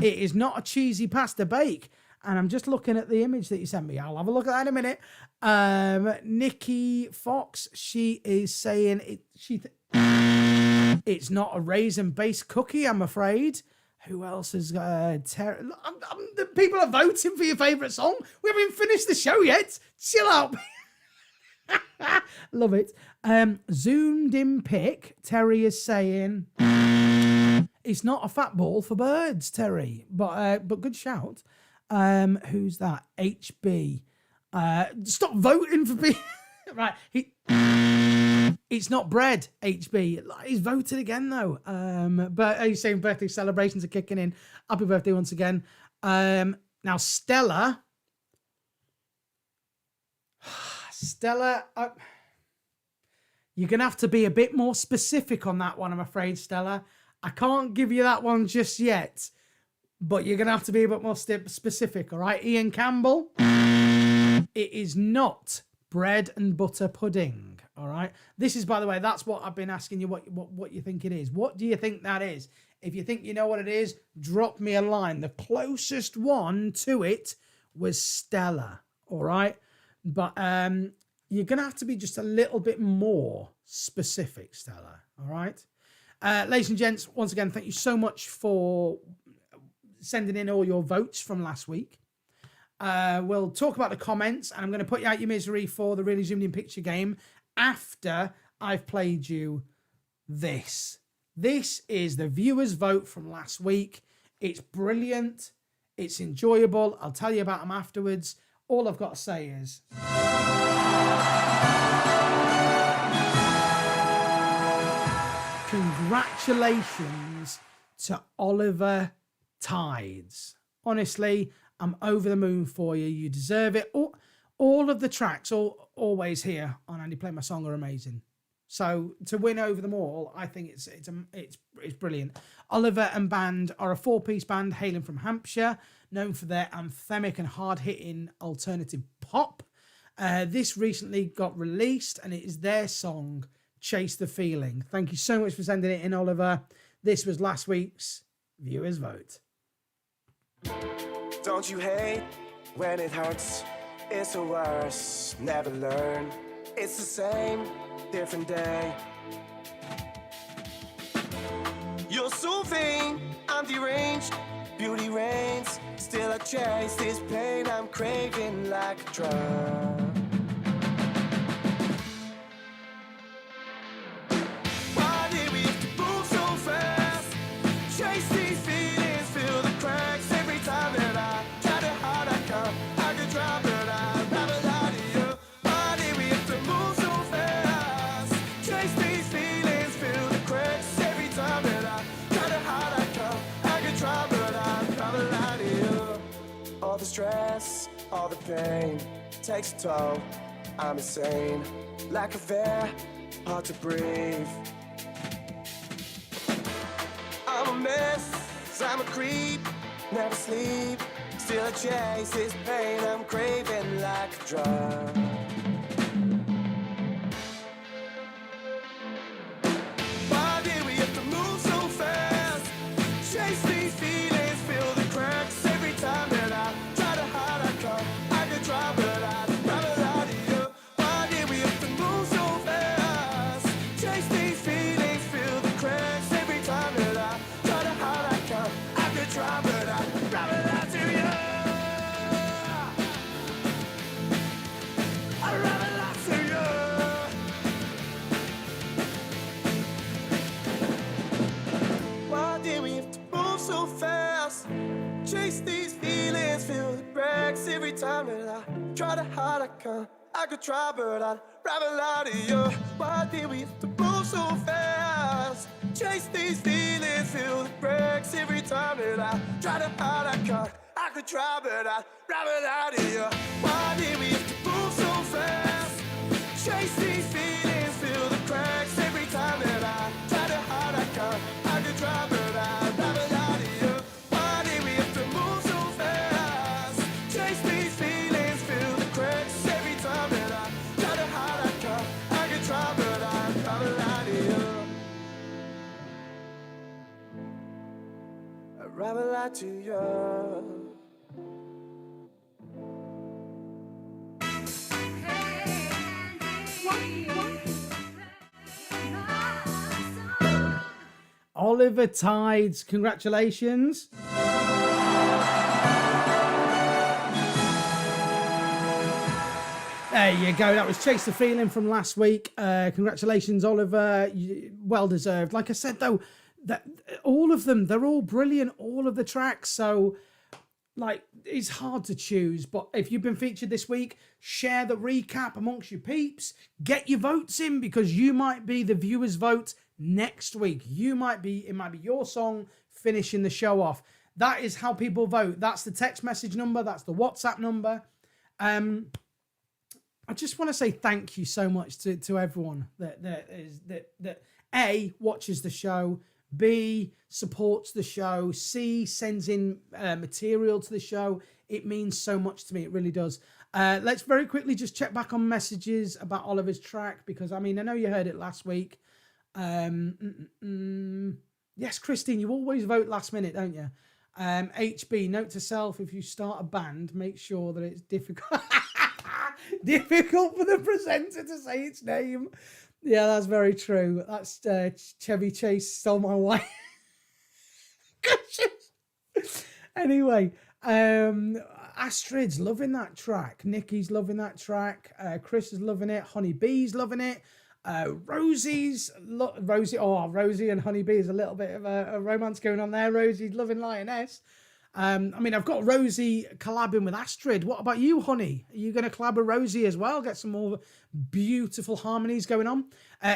It is not a cheesy pasta bake. And I'm just looking at the image that you sent me. I'll have a look at that in a minute. Nikki Fox, she is saying it's not a raisin-based cookie, I'm afraid. Who else has got the people are voting for your favourite song. We haven't even finished the show yet. Chill out. Love it. Zoomed in pic, Terry is saying it's not a fat ball for birds, Terry. But good shout. Who's that? HB. Stop voting for me. Right. It's not bread, HB. He's voted again, though. But he's saying birthday celebrations are kicking in. Happy birthday once again. Now, Stella. You're going to have to be a bit more specific on that one, I'm afraid, Stella. I can't give you that one just yet. But you're going to have to be a bit more specific, all right? Ian Campbell. It is not bread and butter pudding, all right? This is, by the way, that's what I've been asking you, what you think it is. What do you think that is? If you think you know what it is, drop me a line. The closest one to it was Stella, all right? But you're going to have to be just a little bit more specific, Stella, all right? Ladies and gents, once again, thank you so much for sending in all your votes from last week. We'll talk about the comments, and I'm going to put you out your misery for the really zoomed in picture game after I've played you this. This is the viewers' vote from last week. It's brilliant. It's enjoyable. I'll tell you about them afterwards. All I've got to say is... Congrats. congratulations to Oliver Tides. Honestly, I'm over the moon for you. You deserve it. All of the tracks, always here on Andy Play My Song, are amazing. So to win over them all, I think it's brilliant. Oliver and band are a 4-piece band hailing from Hampshire, known for their anthemic and hard-hitting alternative pop. This recently got released, and it is their song, Chase the Feeling. Thank you so much for sending it in, Oliver. This was last week's Viewers Vote. Don't you hate when it hurts? It's the worst, never learn. It's the same, different day. You're so vain, I'm deranged. Beauty reigns, still I chase this pain I'm craving like a drug. Why did we have to move so fast? Chase these feelings, fill the cracks every time that I try to hide. I could try, but I'd rather lie to you. Why did we have to move so fast? Chase these feelings, fill the cracks every time that I try to hide. I could try, but I'd rather lie to you. All the stress, all the pain takes a toll. I'm insane, lack of air, hard to breathe. I'm a mess, I'm a creep, never sleep. Still I chase this pain I'm craving like a drug. Why did we have to move so fast? Chase these feelings, fill the cracks every time that I try to hide. I could try, but I'd rather lie to you. Why did we have to move so fast? Chase these feelings, fill the cracks every time that I try to hide. I could try, but I'd rather lie to you. I'd rather lie to you. Why did we have to move so fast? Chase these feelings, feel the cracks every time that I try to hide. I could try, but I'd rather lie to you. Why did we have to move so fast? Chase these feelings, feel the cracks every time that I try to hide. I could try, but I'd rather lie to you. Why did we have to move so fast? Chase these feelings, feel the cracks every time that I try to hide. I could try, but I'd rather lie to you. Why did we have to move so fast? Chase these feelings, feel the cracks every time that I try to hide. I could try, but I'd rather lie to you. I'd rather lie to you. Oliver Tides, congratulations. There you go. That was Chase the Feeling from last week. Congratulations, Oliver. Well deserved. Like I said, though, that all of them, they're all brilliant. All of the tracks. So, like, it's hard to choose. But if you've been featured this week, share the recap amongst your peeps. Get your votes in, because you might be the viewers' vote next week. It might be your song finishing the show off. That is how people vote. That's the text message number. That's the WhatsApp number. I just want to say thank you so much to everyone that A, watches the show, B, supports the show, C, sends in material to the show. It means so much to me. It really does. Let's very quickly just check back on messages about Oliver's track, because I know you heard it last week. Yes, Christine, you always vote last minute, don't you? HB, note to self: if you start a band, make sure that it's difficult for the presenter to say its name. Yeah, that's very true. That's Chevy Chase Stole My Wife. Anyway, Astrid's loving that track. Nikki's loving that track. Chris is loving it. HunnyB's loving it. Rosie and HunnyB is a little bit of a romance going on there. Rosie's loving Lioness. I mean, I've got Rosie collabing with Astrid. What about you, honey? Are you going to collab with Rosie as well? Get some more beautiful harmonies going on.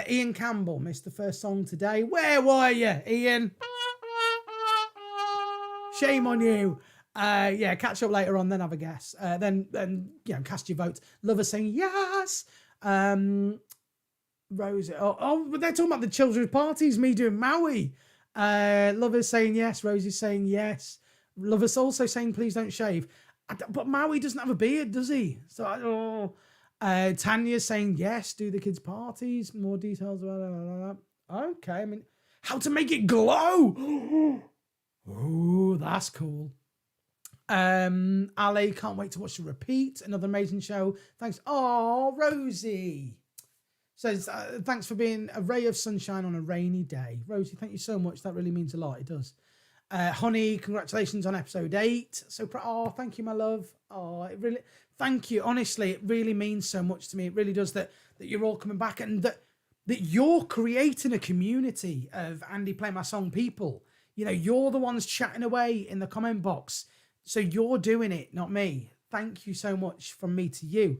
Ian Campbell missed the first song today. Where were you, Ian? Shame on you. Yeah, catch up later on, then have a guess. Then cast your vote. Lover saying yes. Rosie. Oh, they're talking about the children's parties. Me doing Maui. Lover's saying yes. Rosie's saying yes. Lover's also saying please don't shave. But Maui doesn't have a beard, does he? So Tanya's saying yes. Do the kids' parties. More details. Blah, blah, blah, blah. Okay. I mean, how to make it glow. Oh, that's cool. Ali, can't wait to watch the repeat. Another amazing show. Thanks. Oh, Rosie says, thanks for being a ray of sunshine on a rainy day. Rosie, thank you so much. That really means a lot. It does. Honey, congratulations on episode 8. So thank you, my love. Oh, it really, thank you. Honestly, it really means so much to me. It really does that you're all coming back and that you're creating a community of Andy Play My Song people. You know, you're the ones chatting away in the comment box. So you're doing it, not me. Thank you so much from me to you.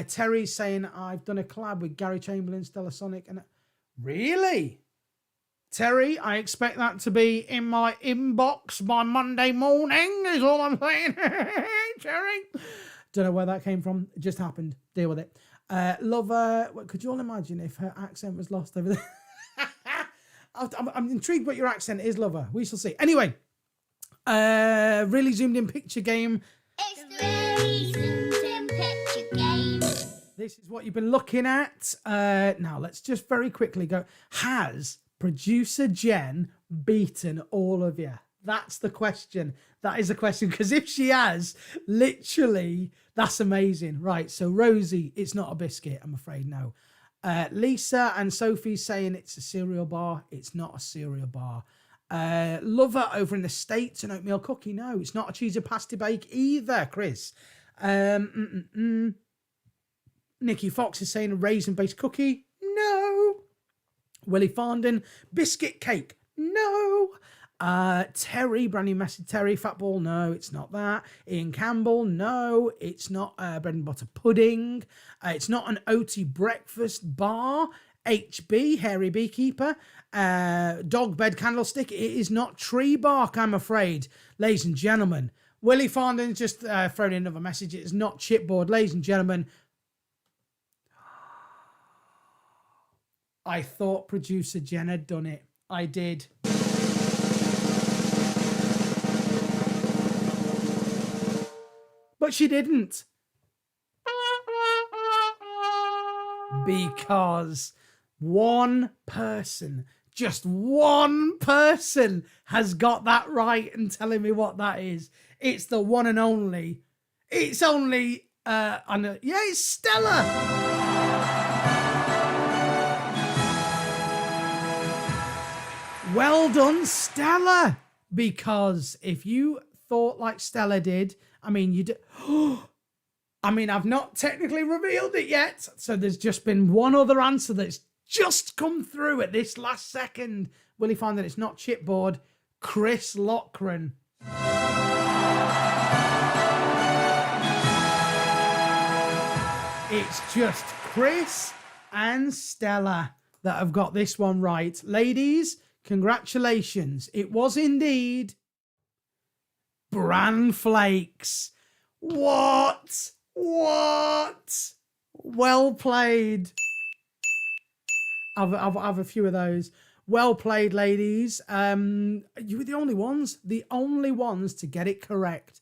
Terry's saying, I've done a collab with Gary Chamberlain, Stella Sonic. And really? Terry, I expect that to be in my inbox by Monday morning, is all I'm saying. Terry. Don't know where that came from. It just happened. Deal with it. Lover, could you all imagine if her accent was lost over there? I'm intrigued what your accent is, Lover. We shall see. Anyway, really zoomed in picture game. It's the really zoomed in picture game. This is what you've been looking at. Now, let's just very quickly go. Has producer Jen beaten all of you? That's the question. That is the question. Because if she has, literally, that's amazing. Right, so Rosie, it's not a biscuit, I'm afraid, no. Lisa and Sophie saying it's a cereal bar. It's not a cereal bar. Lover over in the States, an oatmeal cookie. No, it's not a cheese or pasty bake either, Chris. Nikki Fox is saying a raisin-based cookie. No. Willie Farndon, biscuit cake. No. Terry, brand new message. Terry, fat ball. No, it's not that. Ian Campbell. No, it's not bread and butter pudding. It's not an oaty breakfast bar. HB, hairy beekeeper. Dog bed candlestick. It is not tree bark, I'm afraid. Ladies and gentlemen. Willie Farndon's just thrown in another message. It is not chipboard. Ladies and gentlemen. I thought producer Jen had done it. I did. But she didn't. Because one person, just one person has got that right and telling me what that is. It's the one and only. It's only, it's Stella. Well done, Stella. Because if you thought like Stella did, I mean, you did. I mean, I've not technically revealed it yet. So there's just been one other answer that's just come through at this last second. Will he find that it's not chipboard? Chris Lochran. It's just Chris and Stella that have got this one right. Ladies, congratulations. It was indeed bran flakes. What? Well played. I've a few of those. Well played, ladies. You were the only ones to get it correct.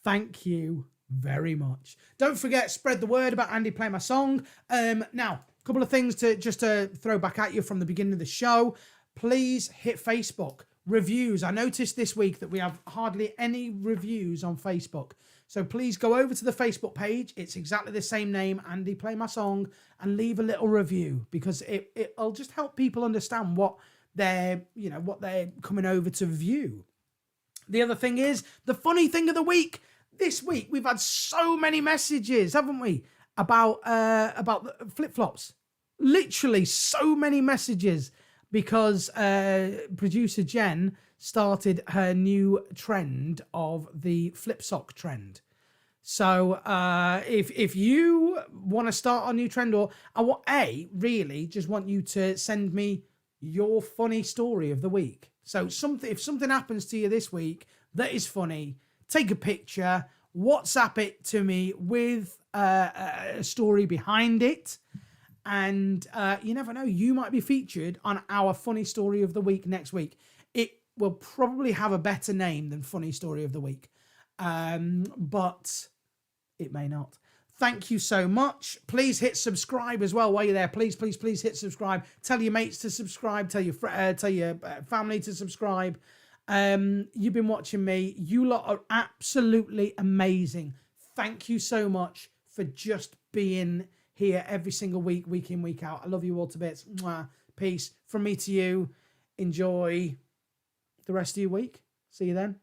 Thank you very much. Don't forget, spread the word about Andy Play My Song. Now, a couple of things to throw back at you from the beginning of the show. Please hit Facebook. Reviews. I noticed this week that we have hardly any reviews on Facebook. So please go over to the Facebook page. It's exactly the same name, Andy Play My Song, and leave a little review because it'll just help people understand what they're coming over to view. The other thing is the funny thing of the week. This week we've had so many messages, haven't we, about flip-flops. Literally so many messages because producer Jen started her new trend of the flip sock trend. So if you want to start a new trend, or I really just want you to send me your funny story of the week. So if something happens to you this week that is funny, take a picture, WhatsApp it to me with a story behind it. And you never know, you might be featured on our funny story of the week next week. It will probably have a better name than funny story of the week, but it may not. Thank you so much. Please hit subscribe as well while you're there. Please hit subscribe. Tell your mates to subscribe. Tell your family to subscribe. You've been watching me. You lot are absolutely amazing. Thank you so much for just being here every single week, week in, week out. I love you all to bits. Mwah. Peace from me to you. Enjoy the rest of your week. See you then.